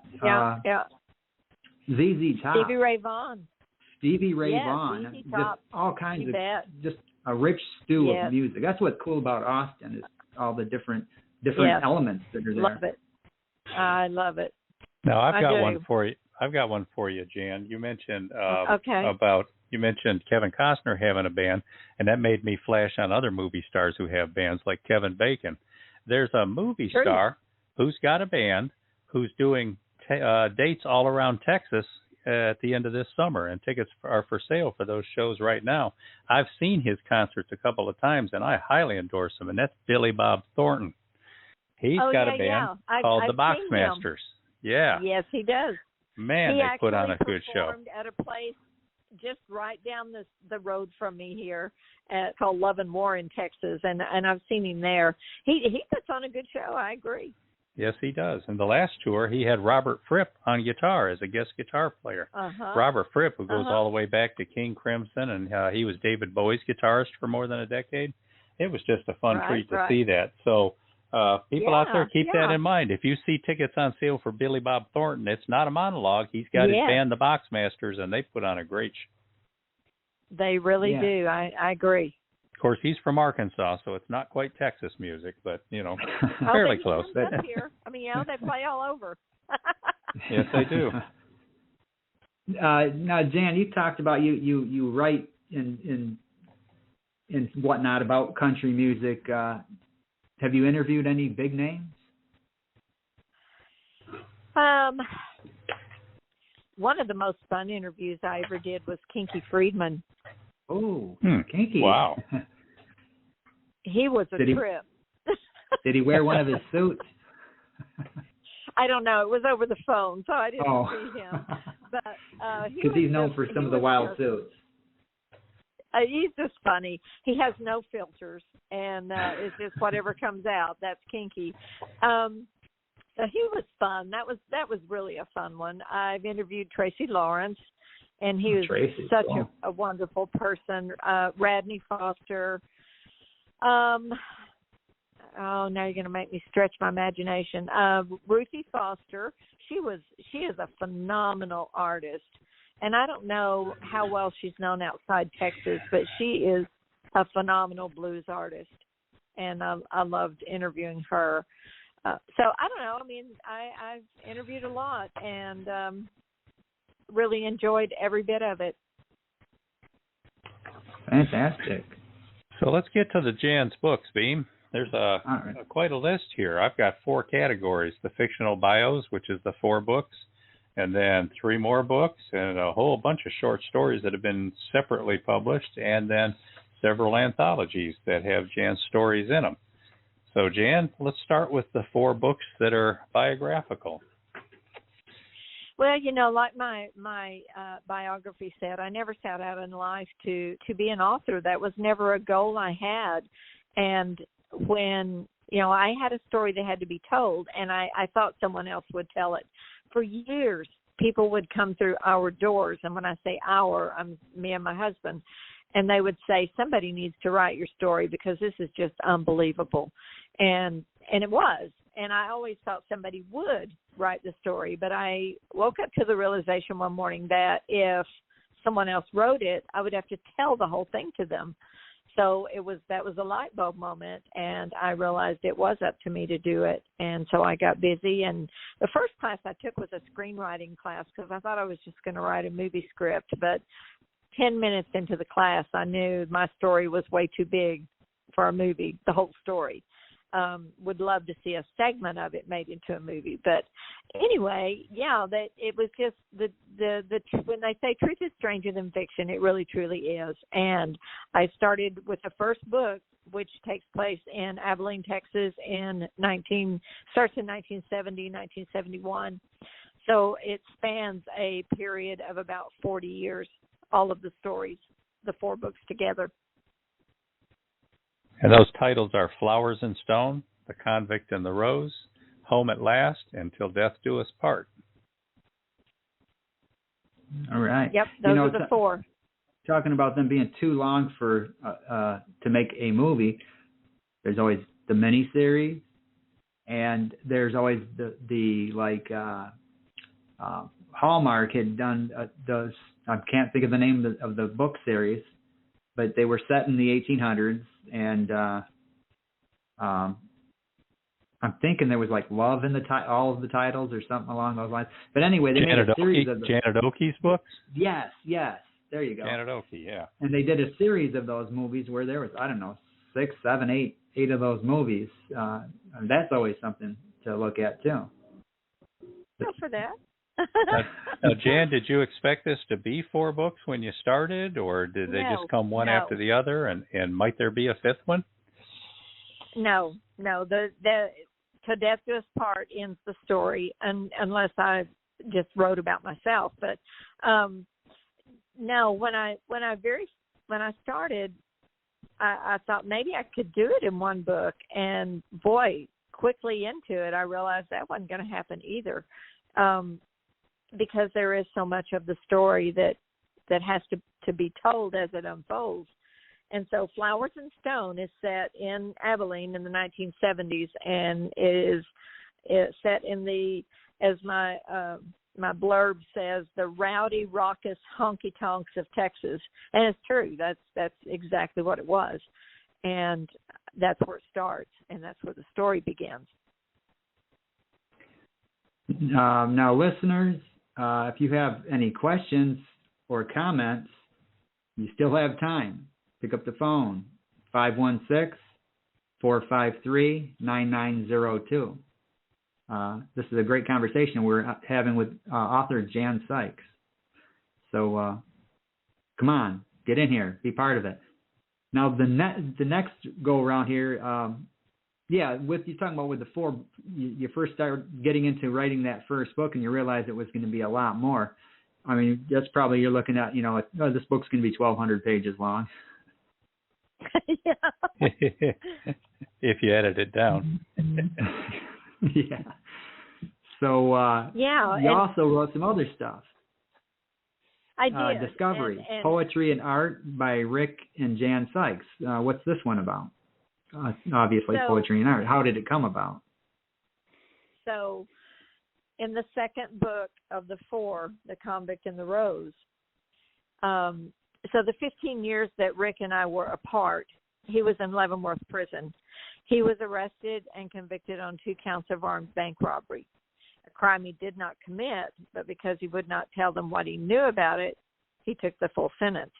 ZZ Top. Stevie Ray Vaughan. Just all kinds of just a rich stew of music. That's what's cool about Austin is all the different elements that are there. Love it. I love it. Now I've got one for you. I've got one for you, Jan. You mentioned Kevin Costner having a band, and that made me flash on other movie stars who have bands like Kevin Bacon. There's a movie star who's got a band who's doing dates all around Texas at the end of this summer, and tickets are for sale for those shows right now. I've seen his concerts a couple of times, and I highly endorse him, and that's Billy Bob Thornton. He's got a band called the Boxmasters. Yeah. Yes, he does. Man, they put on a good show. He at a place just right down the road from me here called Love and War in Texas, and I've seen him there. He puts on a good show. I agree. Yes, he does. And the last tour, he had Robert Fripp on guitar as a guest guitar player. Robert Fripp, who goes all the way back to King Crimson, and he was David Bowie's guitarist for more than a decade. It was just a fun treat to see that. So people out there, keep that in mind. If you see tickets on sale for Billy Bob Thornton, it's not a monologue. He's got his band, the Boxmasters, and they put on a great show. They really do. I agree. Of course, he's from Arkansas, so it's not quite Texas music, but, fairly close. Up here. I mean, they play all over. Yes, they do. Now, Jan, you talked about you write in whatnot about country music. Have you interviewed any big names? One of the most fun interviews I ever did was Kinky Friedman. Oh, Kinky! Wow. He was a trip. Did he wear one of his suits? I don't know. It was over the phone, so I didn't see him. But because he's known for some of the wild suits. He's just funny. He has no filters, and it's just whatever comes out. That's Kinky. So he was fun. That was really a fun one. I've interviewed Tracy Lawrence, and he was such a wonderful person. Radney Foster. Now you're going to make me stretch my imagination. Ruthie Foster. She is a phenomenal artist. And I don't know how well she's known outside Texas, but she is a phenomenal blues artist. And I loved interviewing her. So I don't know. I mean, I've interviewed a lot and really enjoyed every bit of it. Fantastic. So let's get to the Jan's books, Beem. There's quite a list here. I've got 4 categories: the fictional bios, which is the 4 books, and then 3 more books, and a whole bunch of short stories that have been separately published, and then several anthologies that have Jan's stories in them. So, Jan, let's start with the 4 books that are biographical. Well, like my biography said, I never set out in life to be an author. That was never a goal I had. And when, I had a story that had to be told, and I thought someone else would tell it. For years, people would come through our doors, and when I say our, I'm me and my husband, and they would say, somebody needs to write your story because this is just unbelievable. And it was. And I always thought somebody would write the story, but I woke up to the realization one morning that if someone else wrote it, I would have to tell the whole thing to them. So that was a light bulb moment, and I realized it was up to me to do it. And so I got busy, and the first class I took was a screenwriting class because I thought I was just going to write a movie script. But 10 minutes into the class, I knew my story was way too big for a movie, the whole story. Would love to see a segment of it made into a movie. But anyway, that it was just the when they say truth is stranger than fiction, it really truly is. And I started with the first book, which takes place in Abilene, Texas starts in 1970, 1971. So it spans a period of about 40 years, all of the stories, the 4 books together. And those titles are Flowers and Stone, The Convict and the Rose, Home at Last, and Till Death Do Us Part. All right. Yep, those are the 4. Talking about them being too long for to make a movie, there's always the miniseries, and there's always the Hallmark had done those. I can't think of the name of the book series, but they were set in the 1800s, and I'm thinking there was like love in all of the titles or something along those lines. But anyway, they made a series of Janet Oakey's books? Yes, there you go. Janet Oakey, yeah. And they did a series of those movies where there was, 6, 7, 8 of those movies. And that's always something to look at too. Go for that. Now, Jan, did you expect this to be 4 books when you started, or did they just come one after the other, and might there be a 5th one? No. "Till Death Do Us Part" ends the story, unless I just wrote about myself. But no, when I started, I thought maybe I could do it in one book, and boy, quickly into it, I realized that wasn't going to happen either, because there is so much of the story that has to be told as it unfolds. And so Flowers and Stone is set in Abilene in the 1970s, and is set in the, as my blurb says, the rowdy, raucous honky-tonks of Texas. And it's true. That's exactly what it was. And that's where it starts, and that's where the story begins. Now, listeners, if you have any questions or comments, you still have time. Pick up the phone, 516-453-9902. This is a great conversation we're having with author Jan Sikes. So come on, get in here, be part of it. Now, the next go around here, with you talking about with the four, you first started getting into writing that first book, and you realized it was going to be a lot more. I mean, that's probably, you're looking at, this book's going to be 1,200 pages long. Yeah. If you edit it down. Yeah. So you also wrote some other stuff. I did. Discovery, Poetry and Art by Rick and Jan Sikes. What's this one about? Obviously, Poetry and Art. How did it come about? So, in the second book of the four, The Convict and the Rose, so the 15 years that Rick and I were apart, he was in Leavenworth Prison. He was arrested and convicted on 2 counts of armed bank robbery, a crime he did not commit, but because he would not tell them what he knew about it, he took the full sentence.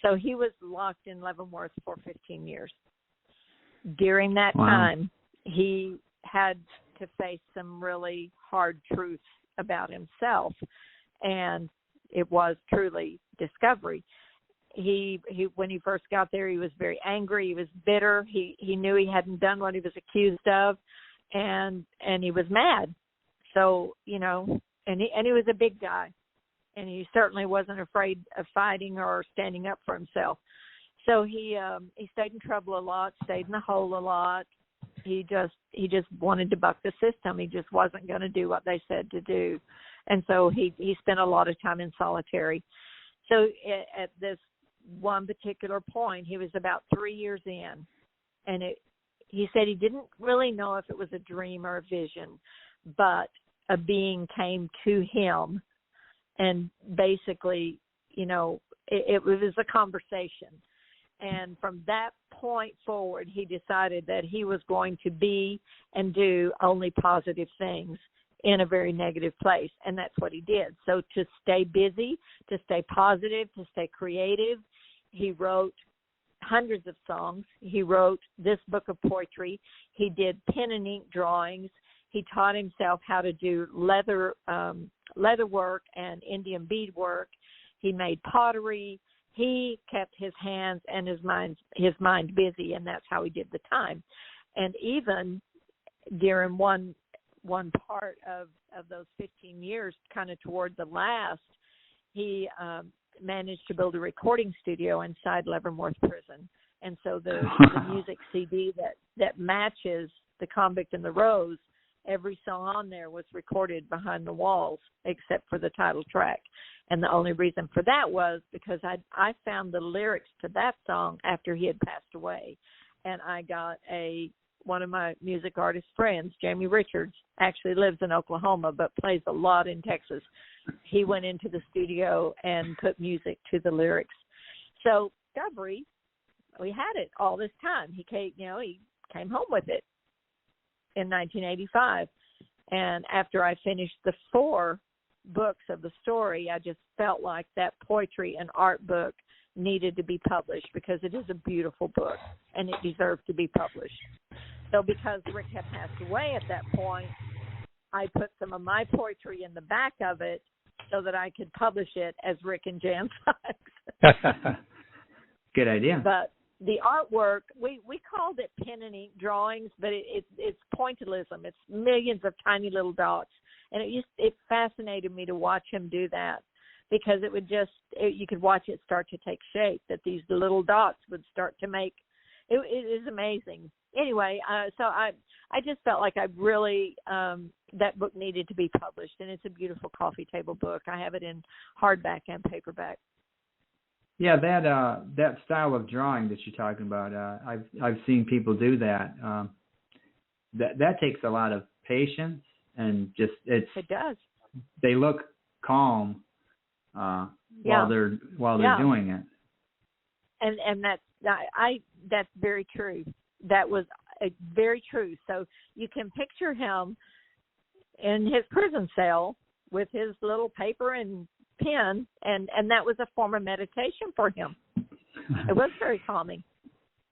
So he was locked in Leavenworth for 15 years. During that time, he had to face some really hard truths about himself, and it was truly discovery. He when he first got there, he was very angry. He was bitter. He knew he hadn't done what he was accused of, and he was mad. So, and he was a big guy, and he certainly wasn't afraid of fighting or standing up for himself. So he stayed in trouble a lot, stayed in the hole a lot. He just wanted to buck the system. He just wasn't going to do what they said to do, and so he spent a lot of time in solitary. So at this one particular point, he was about 3 years in, and he said he didn't really know if it was a dream or a vision, but a being came to him, and basically, it was a conversation. And from that point forward, he decided that he was going to be and do only positive things in a very negative place, and that's what he did. So to stay busy, to stay positive, to stay creative, he wrote hundreds of songs. He wrote this book of poetry. He did pen and ink drawings. He taught himself how to do leather work and Indian bead work. He made pottery. He kept his hands and his mind busy, and that's how he did the time. And even during one part of those 15 years, kind of toward the last, he managed to build a recording studio inside Leavenworth Prison. And so the music CD that matches The Convict and the Rose, every song on there was recorded behind the walls except for the title track. And the only reason for that was because I found the lyrics to that song after he had passed away. And I got one of my music artist friends, Jamie Richards, actually lives in Oklahoma but plays a lot in Texas. He went into the studio and put music to the lyrics. So Discovery, we had it all this time. He came home with it in 1985. And after I finished the 4 books of the story, I just felt like that poetry and art book needed to be published because it is a beautiful book and it deserved to be published. So because Rick had passed away at that point, I put some of my poetry in the back of it so that I could publish it as Rick and Jan Sikes. Good idea. But the artwork, we called it pen and ink drawings, but it's pointillism. It's millions of tiny little dots, and it fascinated me to watch him do that, because you could watch it start to take shape, that these little dots would start to make. It is amazing. Anyway, so I just felt like I really that book needed to be published, and it's a beautiful coffee table book. I have it in hardback and paperback. Yeah, that style of drawing that you're talking about, I've seen people do that. That takes a lot of patience, and it does. They look calm while they're doing it. And that's very true. That was very true. So you can picture him in his prison cell with his little paper and pen, and that was a form of meditation for him. It was very calming.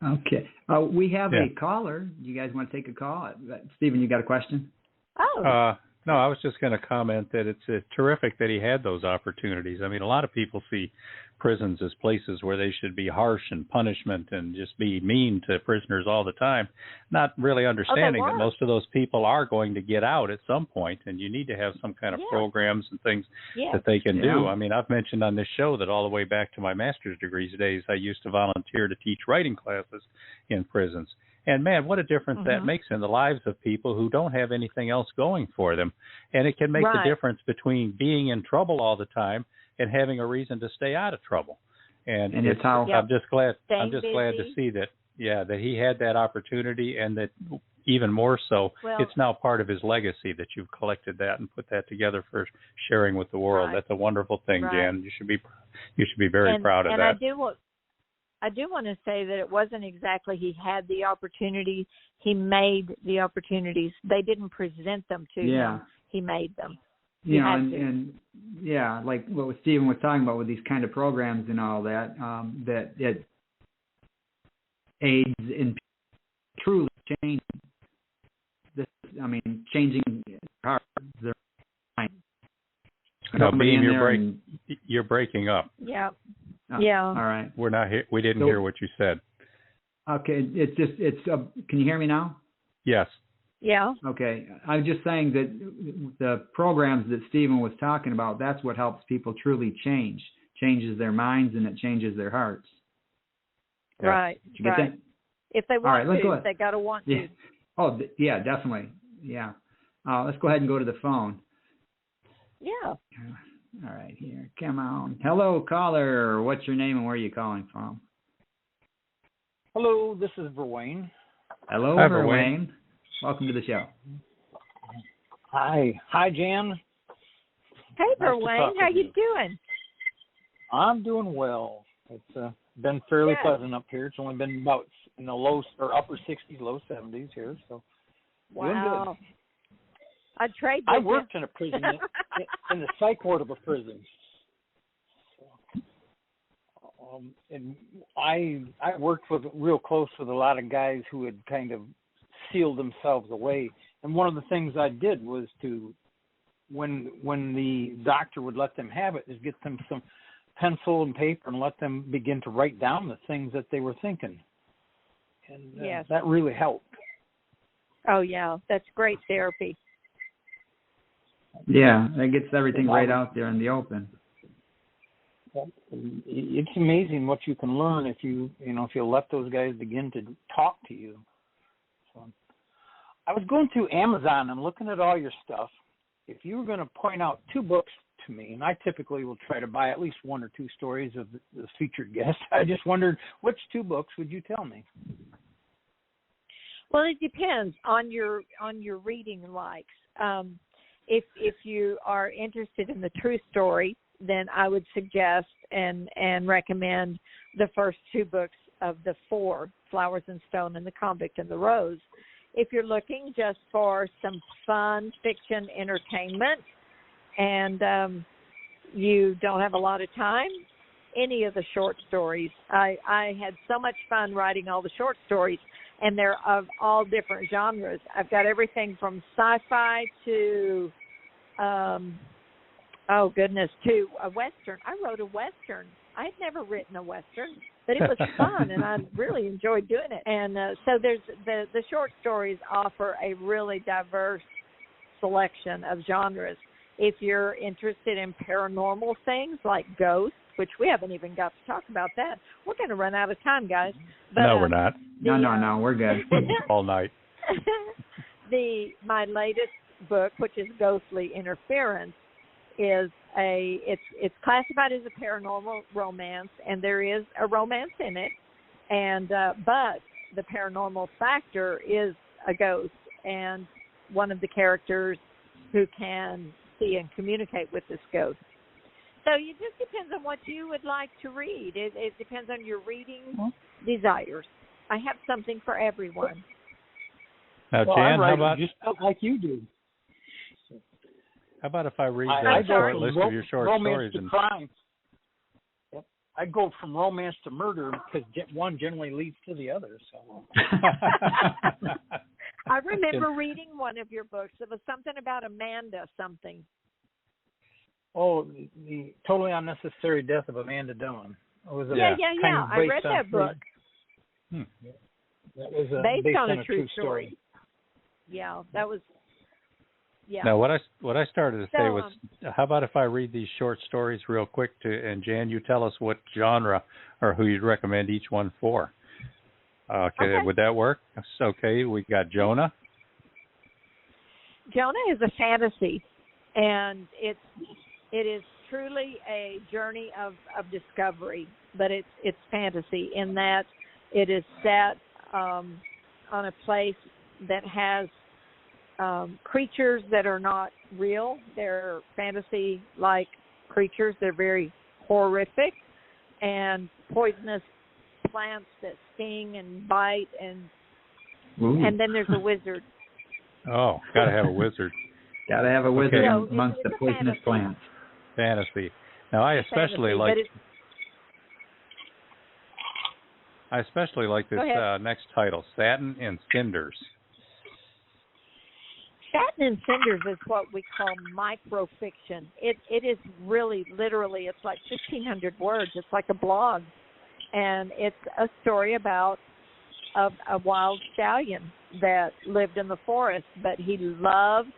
Okay. We have a caller. You guys want to take a call? Stephen, you got a question? Oh. No, I was just going to comment that it's terrific that he had those opportunities. I mean, a lot of people see prisons as places where they should be harsh and punishment and just be mean to prisoners all the time, not really understanding that most of those people are going to get out at some point, and you need to have some kind of programs and things that they can do. I mean, I've mentioned on this show that all the way back to my master's degrees days, I used to volunteer to teach writing classes in prisons. And, man, what a difference that makes in the lives of people who don't have anything else going for them. And it can make the difference between being in trouble all the time and having a reason to stay out of trouble. And it's I'm just glad to see that, that he had that opportunity, and that even more so, it's now part of his legacy that you've collected that and put that together for sharing with the world. That's a wonderful thing, Jan. You should be very proud of that. I do want to say that it wasn't exactly he had the opportunity. He made the opportunities. They didn't present them to him. He made them. And like what Stephen was talking about with these kind of programs and all that, that it aids in truly changing changing their mind. No, Beem, you're breaking up. Yeah. All right. We're not here. We didn't hear what you said. Okay. Can you hear me now? Yes. Yeah. Okay. I'm just saying that the programs that Stephen was talking about, that's what helps people truly changes their minds, and it changes their hearts. Right. Did you get that? If they want to, they got to want to. Oh, yeah, definitely. Yeah. Let's go ahead and go to the phone. Yeah. All right, here. Come on. Hello, caller. What's your name and where are you calling from? Hello, this is Verwayne. Hello, Verwayne. Welcome to the show. Hi, Jan. Hey, Verwayne. How you doing? I'm doing well. It's been fairly pleasant up here. It's only been about in the low or upper 60s, low 70s here. So, wow. I worked in a prison, in the psych ward of a prison. And I worked real close with a lot of guys who had kind of sealed themselves away. And one of the things I did was to, when the doctor would let them have it, is get them some pencil and paper and let them begin to write down the things that they were thinking. And that really helped. Oh, yeah. That's great therapy. Yeah, that gets everything right out there in the open. It's amazing what you can learn if you let those guys begin to talk to you. So, I was going through Amazon and looking at all your stuff. If you were going to point out 2 books to me, and I typically will try to buy at least 1 or 2 stories of the featured guest, I just wondered which 2 books would you tell me? Well, it depends on your reading likes. If you are interested in the true story, then I would suggest and recommend the first 2 books of the 4, Flowers and Stone and The Convict and the Rose. If you're looking just for some fun fiction entertainment and you don't have a lot of time, any of the short stories. I had so much fun writing all the short stories, and they're of all different genres. I've got everything from sci-fi to, to a Western. I wrote a Western. I'd never written a Western, but it was fun, and I really enjoyed doing it. And so there's the short stories offer a really diverse selection of genres. If you're interested in paranormal things like ghosts, which we haven't even got to talk about that, we're going to run out of time, guys. But, no, we're not. No, we're good. All night. My latest book, which is Ghostly Interference, is it's classified as a paranormal romance, and there is a romance in it, and but the paranormal factor is a ghost and one of the characters who can see and communicate with this ghost. So it just depends on what you would like to read. It depends on your reading desires. I have something for everyone. Now, Jan, how about just like you do? How about if I read the short list of your short stories? To crime. Yep. I go from romance to murder because one generally leads to the other. So. I remember reading one of your books. It was something about Amanda something. Oh, the totally unnecessary death of Amanda Dunn. I read that book. That was based on a true story. Yeah, that was. Yeah. Now, what I started to say was, how about if I read these short stories real quick and Jan, you tell us what genre or who you'd recommend each one for. Okay, would that work? Okay, we got Jonah. Jonah is a fantasy, and it is truly a journey of discovery, but it's fantasy in that it is set on a place that has creatures that are not real. They're fantasy-like creatures. They're very horrific and poisonous plants that sting and bite, and then there's a wizard. Oh, gotta have a wizard. Gotta have a wizard amongst the poisonous plants. Fantasy. Now, I especially like this next title, Satin and Cinders. Satin and Cinders is what we call microfiction. It is really, literally, it's like 1,500 words. It's like a blog. And it's a story about a wild stallion that lived in the forest, but he loved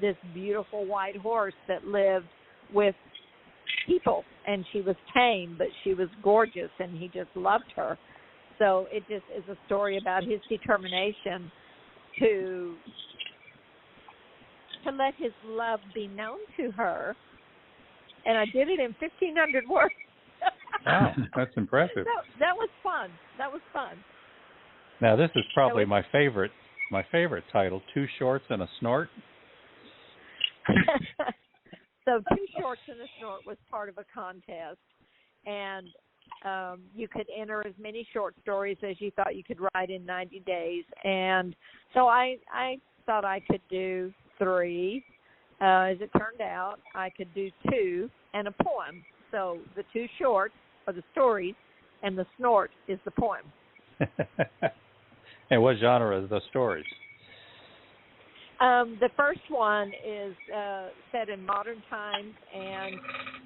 this beautiful white horse that lived with people, and she was tame, but she was gorgeous, and he just loved her. So it just is a story about his determination to let his love be known to her. And I did it in 1,500 words. Wow, that's impressive. That was fun. Now, this is probably my favorite title, Two Shorts and a Snort. So Two Shorts and a Snort was part of a contest, and you could enter as many short stories as you thought you could write in 90 days. And so I thought I could do 3. As it turned out, I could do 2 and a poem. So the 2 shorts are the stories, and the snort is the poem. And what genre are the stories? The first one is set in modern times and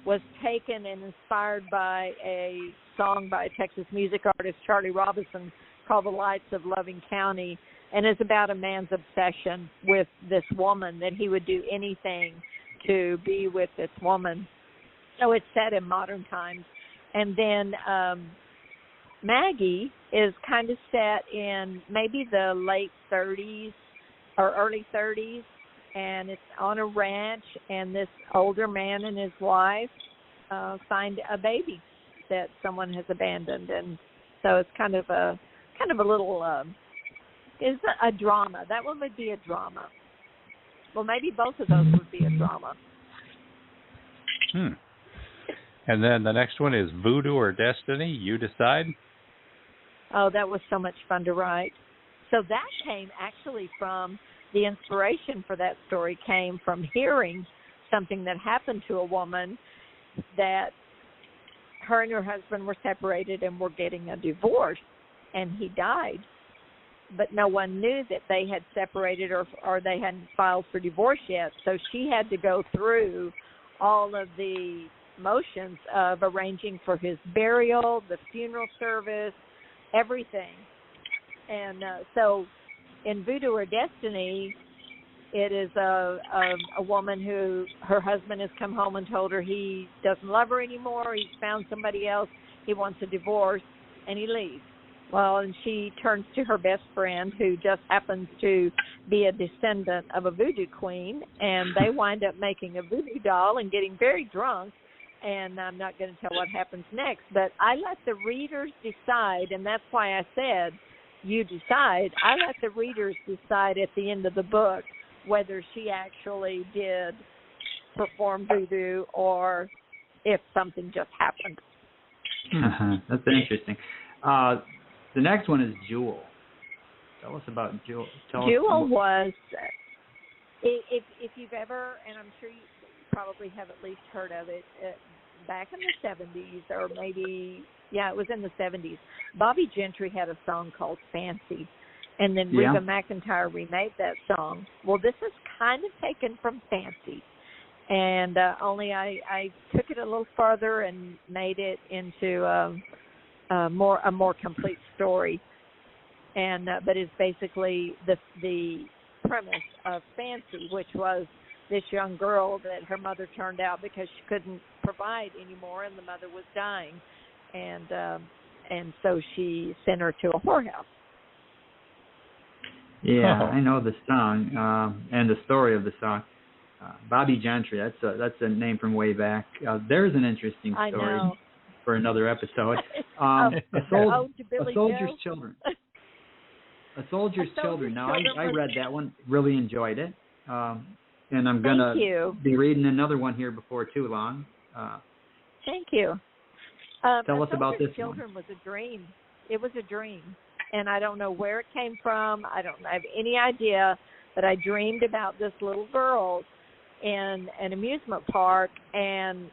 was taken and inspired by a song by a Texas music artist, Charlie Robinson, called The Lights of Loving County, and is about a man's obsession with this woman, that he would do anything to be with this woman. So it's set in modern times. And then Maggie is kind of set in maybe the late 30s or early 30s, and it's on a ranch, and this older man and his wife find a baby that someone has abandoned, and so it's kind of a little it's a drama. That one would be a drama. Well, maybe both of those would be a drama. And then the next one is Voodoo or Destiny. You decide. Oh, that was so much fun to write. So that came actually from the inspiration for that story came from hearing something that happened to a woman, that her and her husband were separated and were getting a divorce, and he died. But no one knew that they had separated or they hadn't filed for divorce yet. So she had to go through all of the motions of arranging for his burial, the funeral service, everything. And so in Voodoo or Destiny, it is a woman who her husband has come home and told her he doesn't love her anymore. He's found somebody else. He wants a divorce, and he leaves. Well, and she turns to her best friend, who just happens to be a descendant of a voodoo queen, and they wind up making a voodoo doll and getting very drunk. And I'm not going to tell what happens next, but I let the readers decide, and that's why I said you decide. I let the readers decide at the end of the book whether she actually did perform voodoo or if something just happened. That's interesting. The next one is Jewel. Tell us about Jewel. Jewel was, if you've ever, and I'm sure you probably have at least heard of it, back in the 70s, or maybe, it was in the 70s, Bobby Gentry had a song called Fancy, and then Reba McEntire remade that song. Well, this is kind of taken from Fancy, and only I took it a little further and made it into a more complete story, and but it's basically the premise of Fancy, which was this young girl that her mother turned out because she couldn't provide anymore, and the mother was dying, and so she sent her to a whorehouse. Yeah, I know the song and the story of the song. Bobby Gentry, that's a name from way back. There's an interesting story for another episode. A Soldier's Children. A Soldier's Children. Now, I read that one, really enjoyed it. And I'm going to be reading another one here before too long. Thank you. Tell us about this Children was a dream. It was a dream. And I don't know where it came from. I don't have any idea. But I dreamed about this little girl in an amusement park, and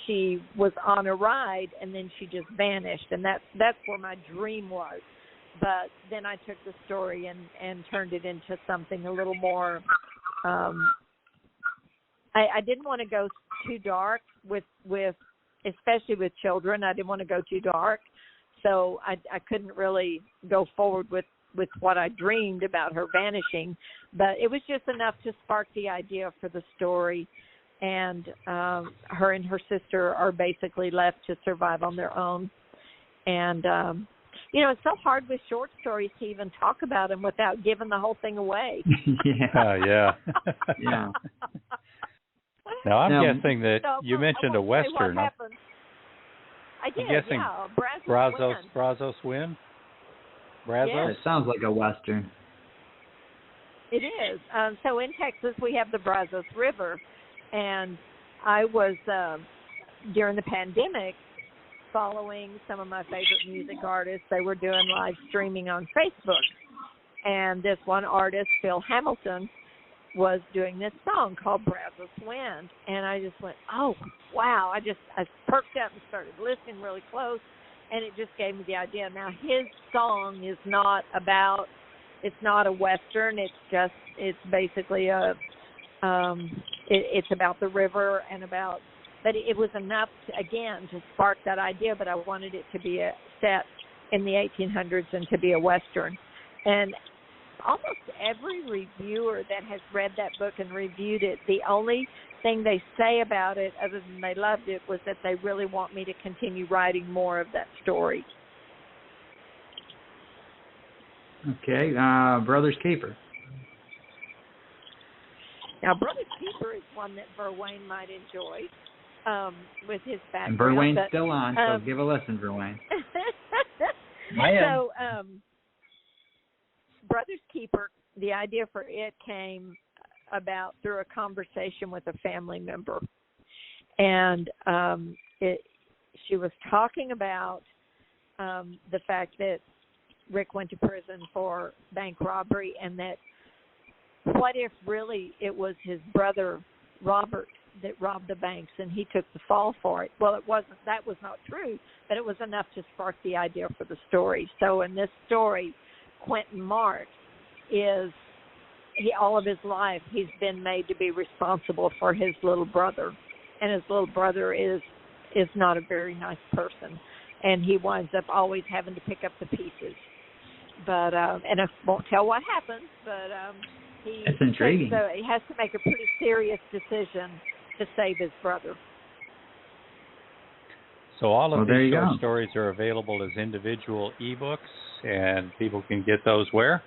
she was on a ride, and then she just vanished. And that's where my dream was. But then I took the story and turned it into something a little more. I didn't want to go too dark with especially with children. I didn't want to go too dark, so I couldn't really go forward with what I dreamed about her vanishing. But it was just enough to spark the idea for the story, and her and her sister are basically left to survive on their own. And it's so hard with short stories to even talk about them without giving the whole thing away. Yeah. Now, I'm guessing that you mentioned a Western. I did, I'm guessing Brazos Wind? Brazos? Yeah, it sounds like a Western. It is. So in Texas, we have the Brazos River, and I was, during the pandemic, following some of my favorite music artists. They were doing live streaming on Facebook, and this one artist, Phil Hamilton, was doing this song called Brazos Wind, and I just went, oh, wow. I perked up and started listening really close, and it just gave me the idea. Now, his song is not it's not a Western. It's basically it's about the river and but it was enough, to spark that idea, but I wanted it to be set in the 1800s and to be a Western. And almost every reviewer that has read that book and reviewed it, the only thing they say about it, other than they loved it, was that they really want me to continue writing more of that story. Okay, Brother's Keeper. Now, Brother's Keeper is one that Verwain might enjoy. With his background. And Verwain's still on, so give a listen, Verwain. So, Brother's Keeper, the idea for it came about through a conversation with a family member. And she was talking about the fact that Rick went to prison for bank robbery, and that what if really it was his brother, Robert, that robbed the banks, and he took the fall for it. Well, that was not true, but it was enough to spark the idea for the story. So in this story, Quentin Marks all of his life, he's been made to be responsible for his little brother. and his little brother is not a very nice person, and he winds up always having to pick up the pieces. But and I won't tell what happens, but That's intriguing. He has to make a pretty serious decision to save his brother. So all of these short go. stories are available as individual ebooks, and people can get those where?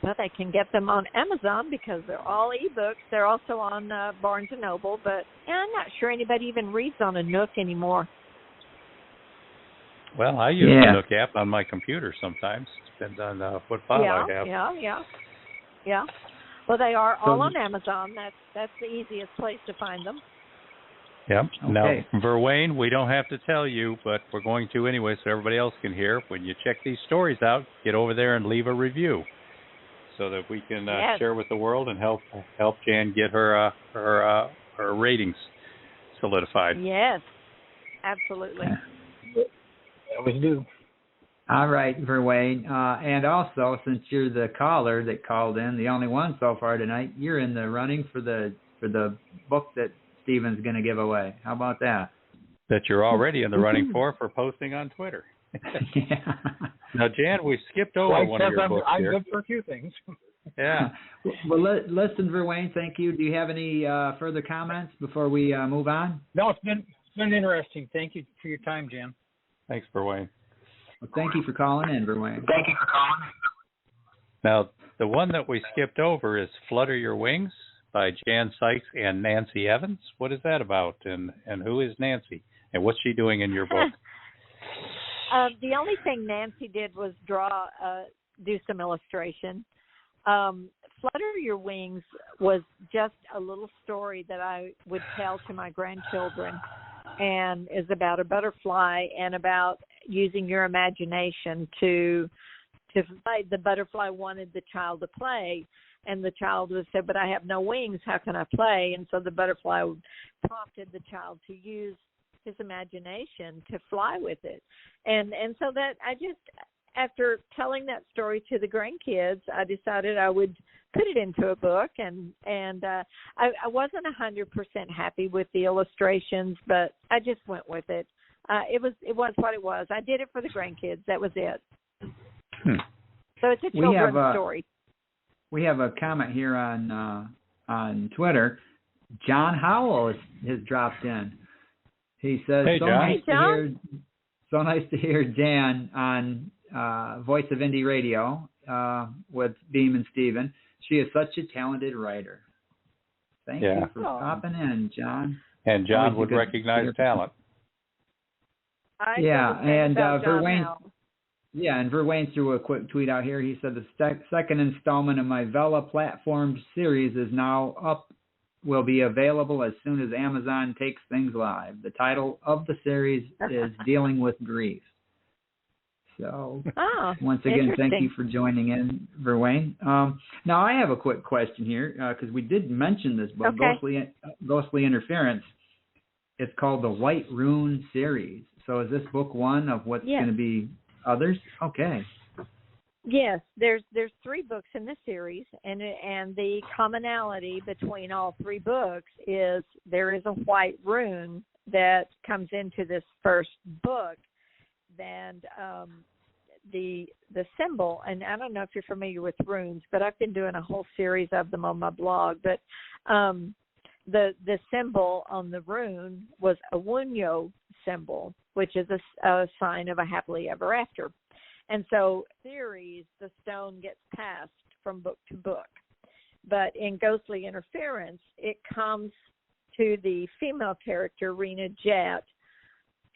Well, they can get them on Amazon because they're all ebooks. They're also on Barnes & Noble, but I'm not sure anybody even reads on a Nook anymore. Well, I use the Nook app on my computer sometimes. Depends on what file I have. Yeah. Well, they are all on Amazon. That's the easiest place to find them. Yep. Okay. Now, Verwain, we don't have to tell you, but we're going to anyway so everybody else can hear. When you check these stories out, get over there and leave a review so that we can share with the world and help Jan get her ratings solidified. Yes, absolutely. Always do. All right, Verwain. And also, since you're the caller that called in, the only one so far tonight, you're in the running for the book that Stephen's going to give away. How about that? That you're already in the running for posting on Twitter. Yeah. Now, Jan, we skipped over one of your books here. I'm good for a few things. Yeah. Well, listen, Verwain, thank you. Do you have any further comments before we move on? No, it's been interesting. Thank you for your time, Jan. Thanks, Verwain. Well, thank you for calling in, Verwain. Thank you for calling. Now, the one that we skipped over is Flutter Your Wings by Jan Sikes and Nancy Evans. What is that about, and who is Nancy, and what's she doing in your book? The only thing Nancy did was do some illustration. Flutter Your Wings was just a little story that I would tell to my grandchildren, and is about a butterfly and about using your imagination to fly. The butterfly wanted the child to play, and the child would say, but I have no wings, how can I play? And so the butterfly prompted the child to use his imagination to fly with it. And so that I just, after telling that story to the grandkids, I decided I would put it into a book, and I wasn't 100% happy with the illustrations, but I just went with it. It was what it was. I did it for the grandkids. That was it. So it's a children's story. We have a comment here on Twitter. John Howell has dropped in. He says, "Hey, John. So nice to hear Jan on Voice of Indie Radio with Beem and Stephen. She is such a talented writer. Thank you for popping in, John." And John would recognize talent. And Verwain. Yeah, and Verwain threw a quick tweet out here. He said the second installment of my Vela platformed series is now up. Will be available as soon as Amazon takes things live. The title of the series is Dealing with Grief. So, once again, thank you for joining in, Verwain. Now, I have a quick question here, because we did mention this book, Ghostly Interference. It's called the White Rune series. So is this book one of what's going to be others? Okay. Yes, there's 3 books in this series, and the commonality between all 3 books is there is a white rune that comes into this first book. And the symbol, and I don't know if you're familiar with runes, but I've been doing a whole series of them on my blog. But the symbol on the rune was a Wunyo symbol, which is a sign of a happily ever after. And so, series, the stone gets passed from book to book. But in Ghostly Interference, it comes to the female character, Rena Jet,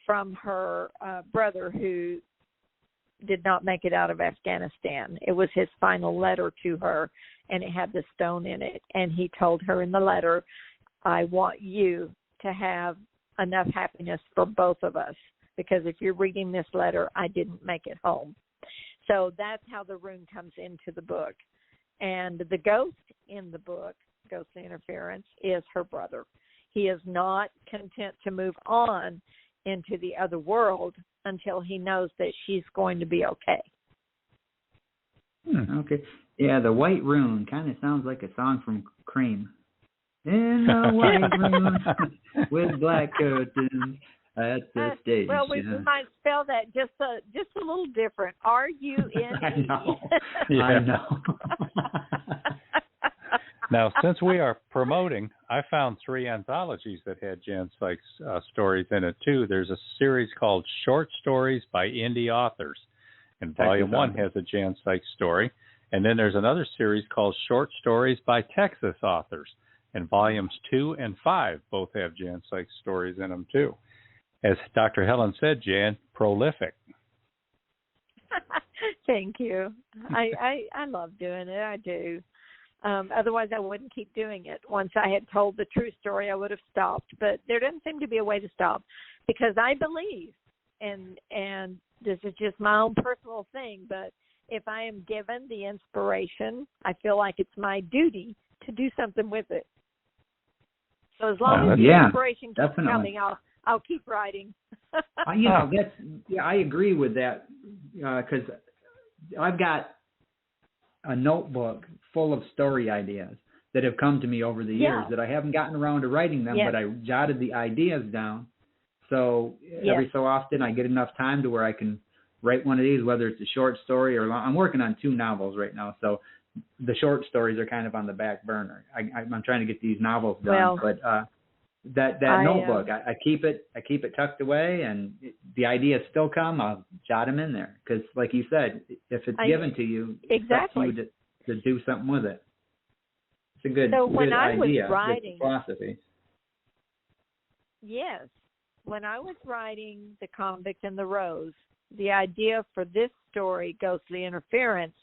from her brother who did not make it out of Afghanistan. It was his final letter to her, and it had the stone in it. And he told her in the letter, I want you to have enough happiness for both of us, because if you're reading this letter, I didn't make it home. So that's how the rune comes into the book. And the ghost in the book, Ghostly Interference, is her brother. He is not content to move on into the other world until he knows that she's going to be okay. Okay. Yeah, the White Rune kind of sounds like a song from Cream. in a white room with black curtains at the station. Well, we might spell that just a little different. RUNE. I know. Yeah. I know. Now, since we are promoting, I found 3 anthologies that had Jan Sikes stories in it, too. There's a series called Short Stories by Indie Authors, and Volume 1 has a Jan Sikes story. And then there's another series called Short Stories by Texas Authors, and Volumes 2 and 5 both have Jan Sikes stories in them, too. As Dr. Helen said, Jan, prolific. Thank you. I love doing it. I do. Otherwise, I wouldn't keep doing it. Once I had told the true story, I would have stopped. But there doesn't seem to be a way to stop, because I believe, and this is just my own personal thing, but if I am given the inspiration, I feel like it's my duty to do something with it. So as long as the inspiration keeps coming, I'll keep writing. I agree with that, because I've got a notebook full of story ideas that have come to me over the years that I haven't gotten around to writing them, but I jotted the ideas down. So every so often I get enough time to where I can write one of these, whether it's a short story or long. I'm working on 2 novels right now, so the short stories are kind of on the back burner. I'm trying to get these novels done, but that notebook, I keep it tucked away, and the ideas still come. I'll jot them in there, because, like you said, if it's given to you, it's up to you to do something with it. It's a good idea. Writing, philosophy. Yes, when I was writing The Convict and the Rose, the idea for this story, Ghostly Interference,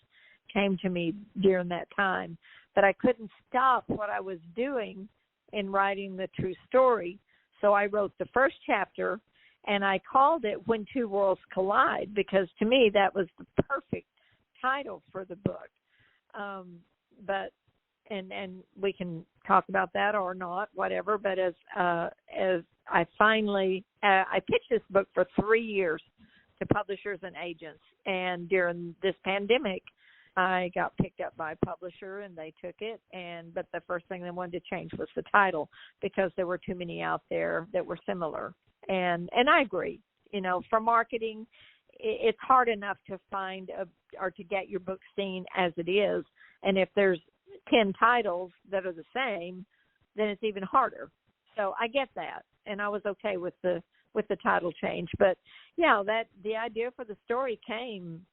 came to me during that time, but I couldn't stop what I was doing in writing the true story. So I wrote the first chapter, and I called it When Two Worlds Collide, because to me that was the perfect title for the book. But we can talk about that or not, whatever. But as I finally I pitched this book for 3 years to publishers and agents, and during this pandemic, I got picked up by a publisher and they took it. But the first thing they wanted to change was the title, because there were too many out there that were similar. And I agree. For marketing, it's hard enough to find or to get your book seen as it is. And if there's 10 titles that are the same, then it's even harder. So I get that, and I was okay with the title change. But the idea for the story came,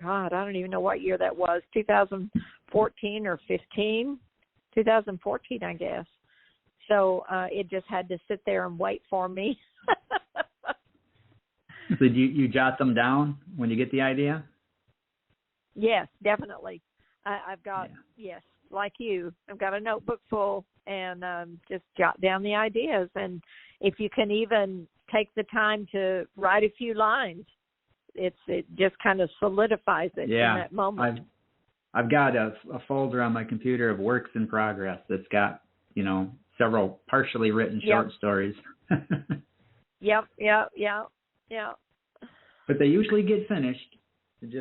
God, I don't even know what year that was, 2014 or 15, 2014, I guess. So it just had to sit there and wait for me. So you jot them down when you get the idea? Yes, definitely. I've got, yes, like you, I've got a notebook full, and just jot down the ideas. And if you can even take the time to write a few lines, it just kind of solidifies it in that moment. I've got a folder on my computer of works in progress that's got, several partially written short stories. Yep. But they usually get finished. It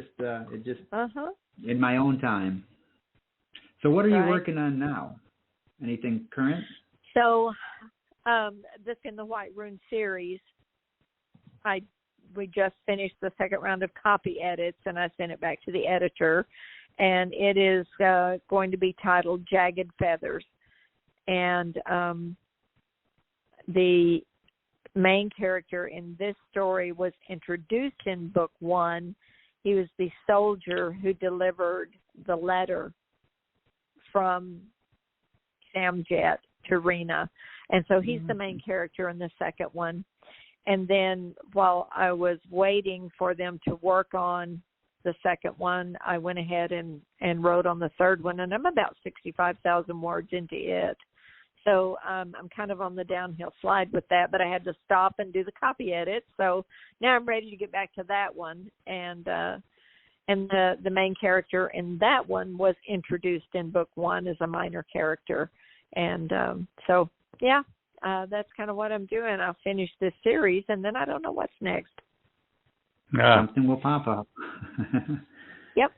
just in my own time. So what are you working on now? Anything current? So this In the White Rune series, we just finished the second round of copy edits, and I sent it back to the editor, and it is going to be titled Jagged Feathers. And the main character in this story was introduced in book 1. He was the soldier who delivered the letter from Samjet to Rena. And so he's the main character in the second one. And then while I was waiting for them to work on the second one, I went ahead and wrote on the third one, and I'm about 65,000 words into it. So I'm kind of on the downhill slide with that, but I had to stop and do the copy edit. So now I'm ready to get back to that one. And the main character in that one was introduced in book 1 as a minor character. And that's kind of what I'm doing. I'll finish this series, and then I don't know what's next. Something will pop up. Yep.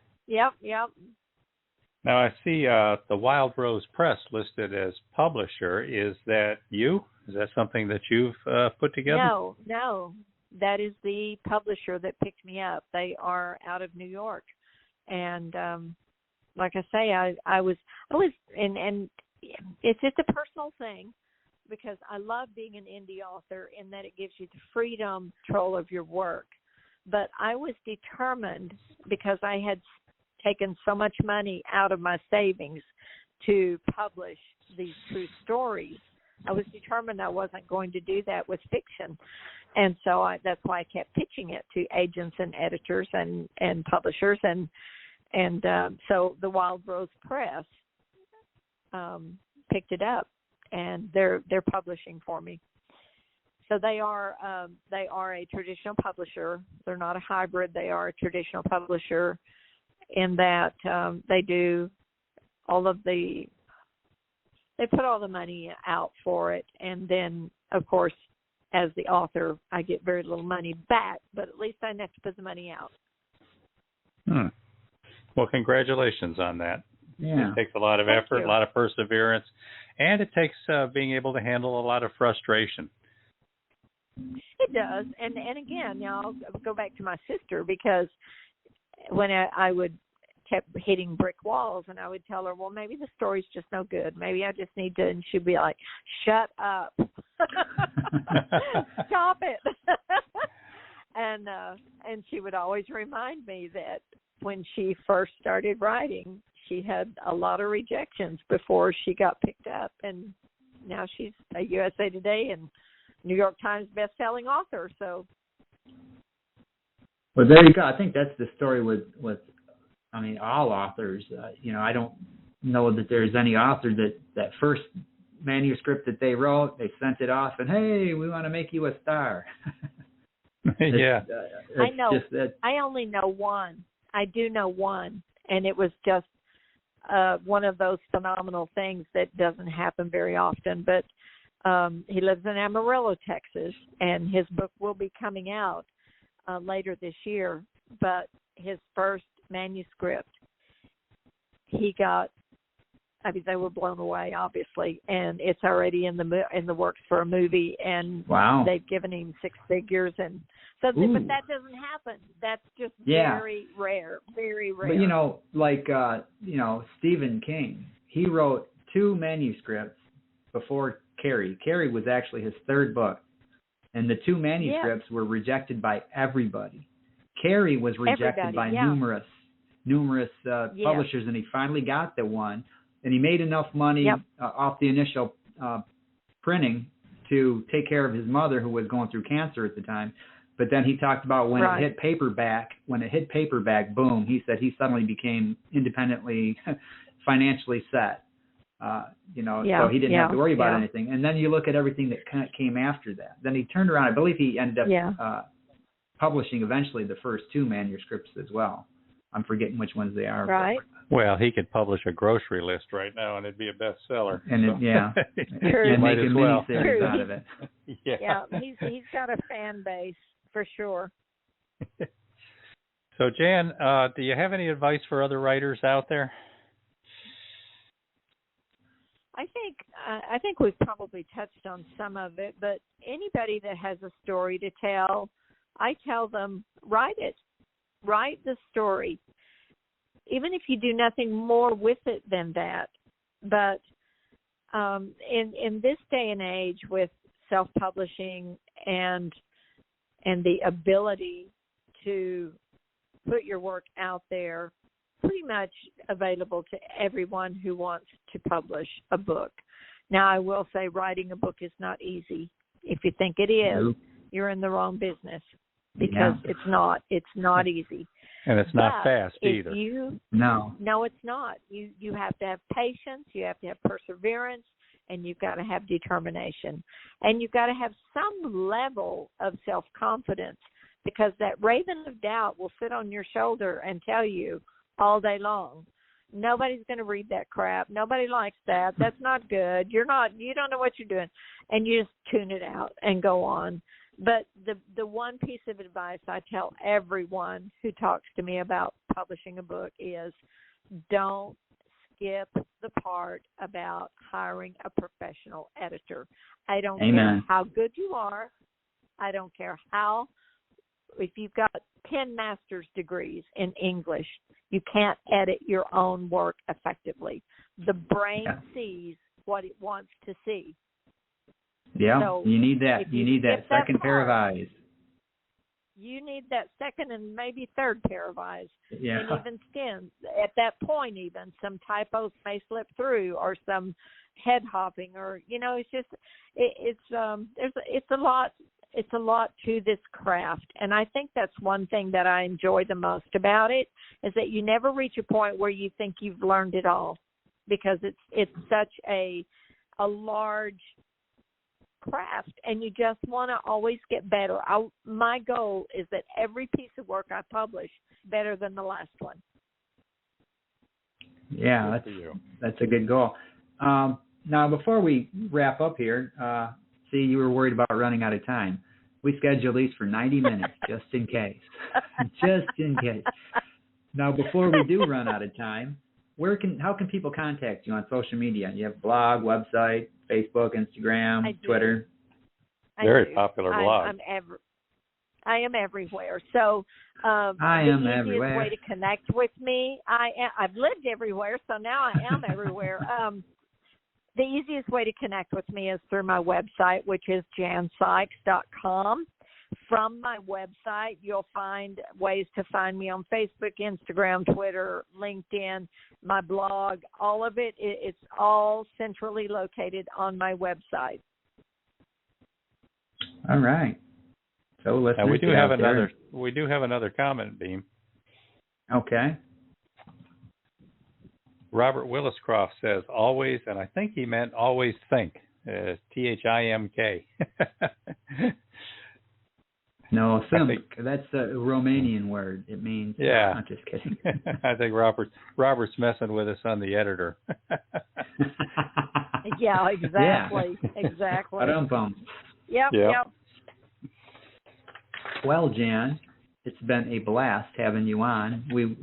Now I see the Wild Rose Press listed as publisher. Is that you? Is that something that you've put together? No. That is the publisher that picked me up. They are out of New York, and like I say, I was, and it's just a personal thing because I love being an indie author in that it gives you the freedom, control of your work. But I was determined because I had taken so much money out of my savings to publish these true stories. I was determined I wasn't going to do that with fiction. And so that's why I kept pitching it to agents and editors and publishers. And so the Wild Rose Press picked it up, and they're publishing for me. So they are a traditional publisher. They're not a hybrid. They are a traditional publisher in that they do they put all the money out for it, and then of course as the author I get very little money back, but at least I didn't have to put the money out. Well, congratulations on that. Yeah. It takes a lot of effort, a lot of perseverance, and it takes being able to handle a lot of frustration. It does. And again, now I'll go back to my sister, because when I would kept hitting brick walls, and I would tell her, well, maybe the story's just no good. Maybe I just need to, and she'd be like, shut up. Stop it. And she would always remind me that when she first started writing, she had a lot of rejections before she got picked up, and now she's a USA Today and New York Times best-selling author. So, well, there you go. I think that's the story with all authors. I don't know that there's any author that first manuscript that they wrote, they sent it off, and hey, we want to make you a star. Yeah. I know. I only know one. I do know one, and it was just one of those phenomenal things that doesn't happen very often. But he lives in Amarillo, Texas, and his book will be coming out later this year. But his first manuscript, they were blown away, obviously, and it's already in the works for a movie, and wow. They've given him six figures, and so. But that doesn't happen. That's just very rare, very rare. But Stephen King, he wrote 2 manuscripts before Carrie. Carrie was actually his 3rd book, and the 2 manuscripts were rejected by everybody. Carrie was rejected by numerous publishers, and he finally got the one. And he made enough money off the initial printing to take care of his mother, who was going through cancer at the time. But then he talked about when it hit paperback, boom, he said he suddenly became independently financially set. So he didn't have to worry about anything. And then you look at everything that came after that. Then he turned around. I believe he ended up publishing eventually the first 2 manuscripts as well. I'm forgetting which ones they are. Right. Well, he could publish a grocery list right now, and it'd be a bestseller. And and make a miniseries out of it. Yeah, he's got a fan base for sure. So, Jan, do you have any advice for other writers out there? I think we've probably touched on some of it, but anybody that has a story to tell, I tell them, write it. Write the story, even if you do nothing more with it than that. But in this day and age, with self-publishing and the ability to put your work out there, pretty much available to everyone who wants to publish a book. Now, I will say writing a book is not easy. If you think it is, you're in the wrong business. Because it's not easy, and it's not fast either. No, it's not. You have to have patience, you have to have perseverance, and you've got to have determination, and you've got to have some level of self-confidence, because that raven of doubt will sit on your shoulder and tell you all day long, nobody's going to read that crap, nobody likes that, that's not good, you don't know what you're doing, and you just tune it out and go on. But the one piece of advice I tell everyone who talks to me about publishing a book is, don't skip the part about hiring a professional editor. I don't Amen. care how good you are. I don't care if you've got 10 master's degrees in English, you can't edit your own work effectively. The brain sees what it wants to see. Yeah, so you need that. You need that second pair of eyes. You need that second and maybe third pair of eyes. Yeah. And even skin. At that point, even some typos may slip through, or some head hopping, or it's just it's a lot. It's a lot to this craft, and I think that's one thing that I enjoy the most about it, is that you never reach a point where you think you've learned it all, because it's such a large craft, and you just want to always get better. My goal is that every piece of work I publish better than the last one. Yeah, that's a good goal. Now, before we wrap up here, see, you were worried about running out of time. We scheduled these for 90 minutes, just in case. Just in case. Now, before we do run out of time, how can people contact you on social media? You have blog, website, Facebook, Instagram, Twitter. Very popular blog. I am everywhere. So I am the easiest everywhere. way to connect with me, I've lived everywhere, so now I am everywhere. The easiest way to connect with me is through my website, which is jansikes.com. From my website, you'll find ways to find me on Facebook, Instagram, Twitter, LinkedIn, my blog, all of it. It's all centrally located on my website. All right. So listeners, we do have another comment, Beem. Okay. Robert Williscroft says always, and I think he meant always think. THIMK. No, think. That's a Romanian word. It means. Yeah. I'm just kidding. I think Robert's messing with us on the editor. Yeah, exactly. Yeah. Exactly. Yep. Well, Jan, it's been a blast having you on. We had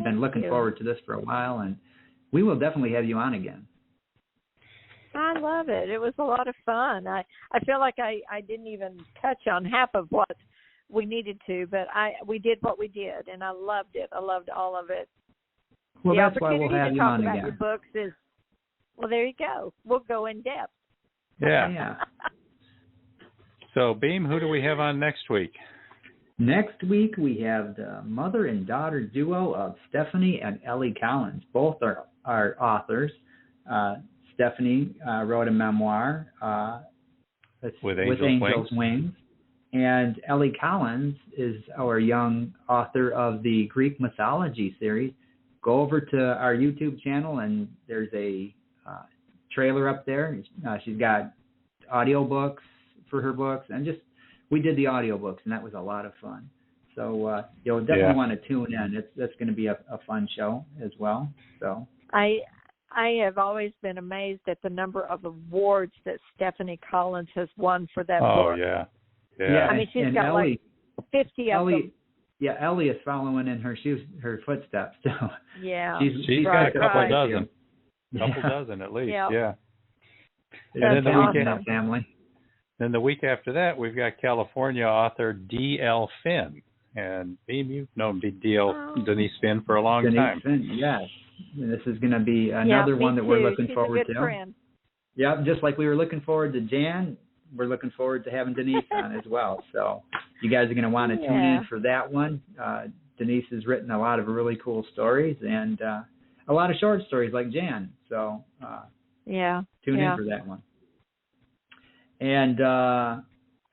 been looking forward to this for a while, and we will definitely have you on again. I love it. It was a lot of fun. I feel like I didn't even touch on half of what we needed to, but we did what we did, and I loved it. I loved all of it. Well, that's why we'll have you on again. Your books is, well, there you go. We'll go in depth. Yeah. So, Beem, who do we have on next week? Next week, we have the mother and daughter duo of Stephanie and Ellie Collins. Both are authors. Stephanie wrote a memoir with Angel's Wings. And Ellie Collins is our young author of the Greek mythology series. Go over to our YouTube channel, and there's a trailer up there. She's got audiobooks for her books, and we did the audiobooks, and that was a lot of fun. So you'll definitely want to tune in. That's going to be a fun show as well. So I have always been amazed at the number of awards that Stephanie Collins has won for that book. Oh, yeah. I mean, she's got Ellie, like 50 of them. Yeah, Ellie is following in her footsteps. So yeah, she's got a couple dozen. Couple dozen at least. Yeah. And then family. Then the week after that, we've got California author D.L. Finn. And Beem, you've known Denise Finn for a long time. Finn, yes. This is going to be another one that we're looking forward to. Friend. Yeah, just like we were looking forward to Jan, we're looking forward to having Denise on as well. So you guys are going to want to tune in for that one. Denise has written a lot of really cool stories and a lot of short stories like Jan. So tune in for that one. And I'd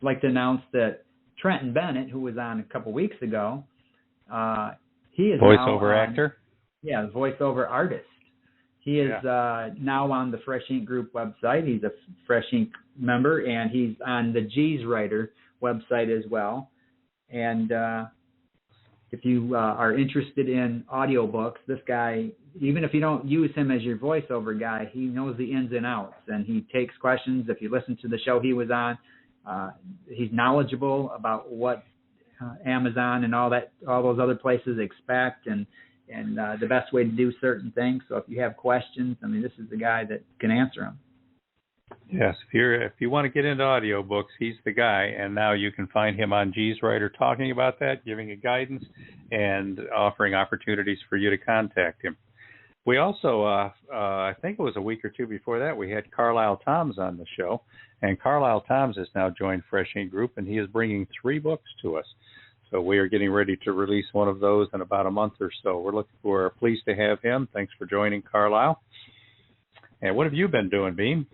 like to announce that Trenton Bennett, who was on a couple weeks ago, he is voiceover actor. Yeah, voiceover artist. He is now on the Fresh Ink Group website. He's a Fresh Ink member, and he's on the G's Writer website as well. And if you are interested in audiobooks, this guy, even if you don't use him as your voiceover guy, he knows the ins and outs, and he takes questions. If you listen to the show he was on, he's knowledgeable about what Amazon and all those other places expect, and and the best way to do certain things. So if you have questions, I mean, this is the guy that can answer them. Yes, if you want to get into audiobooks, he's the guy, and now you can find him on G's Writer talking about that, giving you guidance, and offering opportunities for you to contact him. We also, I think it was a week or two before that, we had Carlisle Toms on the show, and Carlisle Toms has now joined Fresh Ink Group, and he is bringing 3 books to us. So we are getting ready to release one of those in about a month or so. We're pleased to have him. Thanks for joining, Carlisle. And what have you been doing, Beem?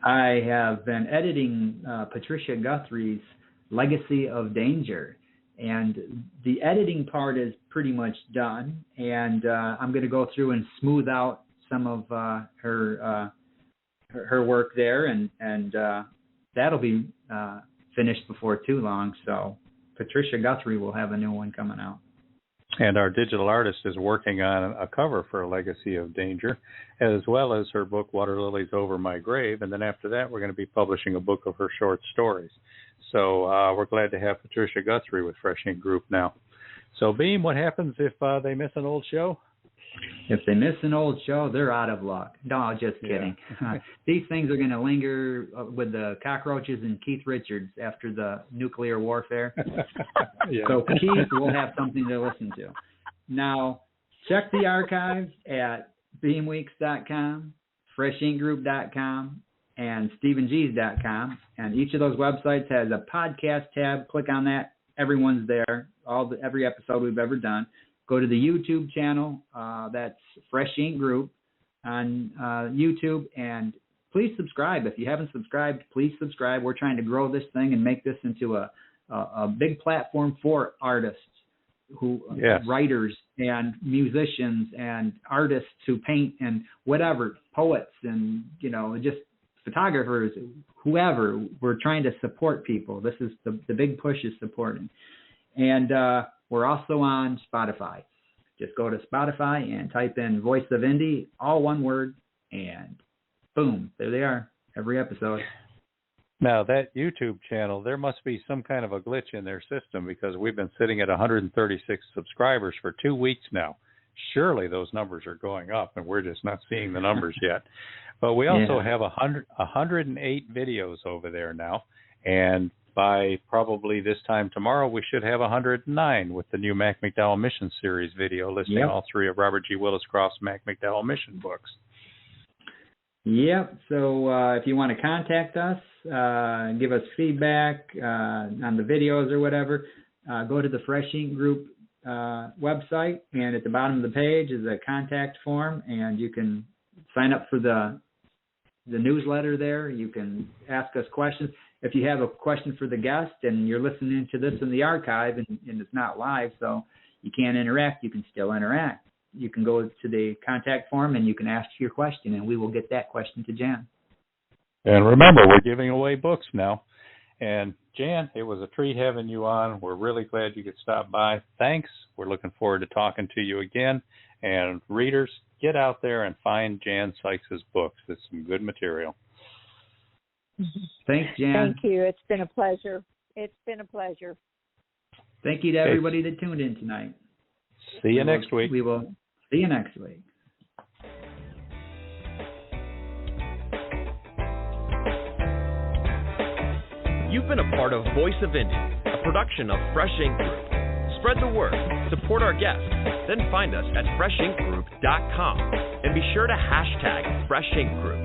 I have been editing Patricia Guthrie's Legacy of Danger, and the editing part is pretty much done, and I'm going to go through and smooth out some of her work there, and that'll be finished before too long, so Patricia Guthrie will have a new one coming out. And our digital artist is working on a cover for Legacy of Danger, as well as her book, Water Lilies Over My Grave. And then after that, we're going to be publishing a book of her short stories. So we're glad to have Patricia Guthrie with Fresh Ink Group now. So, Beem, what happens if they miss an old show? If they miss an old show, they're out of luck. No, just kidding. Yeah. These things are going to linger with the cockroaches and Keith Richards after the nuclear warfare. Yeah. So Keith will have something to listen to. Now, check the archives at beamweeks.com, freshinkgroup.com, and stephengs.com. And each of those websites has a podcast tab. Click on that. Everyone's there. Every episode we've ever done. Go to the YouTube channel, that's Fresh Ink Group on YouTube, and please subscribe. If you haven't subscribed, please subscribe. We're trying to grow this thing and make this into a big platform for artists, writers and musicians and artists who paint and whatever, poets and, just photographers, whoever. We're trying to support people. This is the big push is supporting. And we're also on Spotify. Just go to Spotify and type in Voice of Indie, all one word, and boom, there they are, every episode. Now, that YouTube channel, there must be some kind of a glitch in their system because we've been sitting at 136 subscribers for 2 weeks now. Surely those numbers are going up, and we're just not seeing the numbers yet. But we also have 108 videos over there now, and by probably this time tomorrow, we should have 109 with the new Mac McDowell Mission Series video listing all 3 of Robert G. Willis Croft's Mac McDowell Mission books. Yep. So if you want to contact us, give us feedback on the videos or whatever, go to the Fresh Ink Group website, and at the bottom of the page is a contact form, and you can sign up for the newsletter there. You can ask us questions. If you have a question for the guest and you're listening to this in the archive and it's not live, so you can't interact, you can still interact. You can go to the contact form and you can ask your question, and we will get that question to Jan. And remember, we're giving away books now. And Jan, it was a treat having you on. We're really glad you could stop by. Thanks. We're looking forward to talking to you again. And readers, get out there and find Jan Sikes' books. It's some good material. Thanks, Jan. Thank you. It's been a pleasure. It's been a pleasure. Thank you to everybody that tuned in tonight. See you next week. We will see you next week. You've been a part of Voice of Indie, a production of Fresh Ink Group. Spread the word, support our guests, then find us at freshinkgroup.com and be sure to hashtag Fresh Ink Group.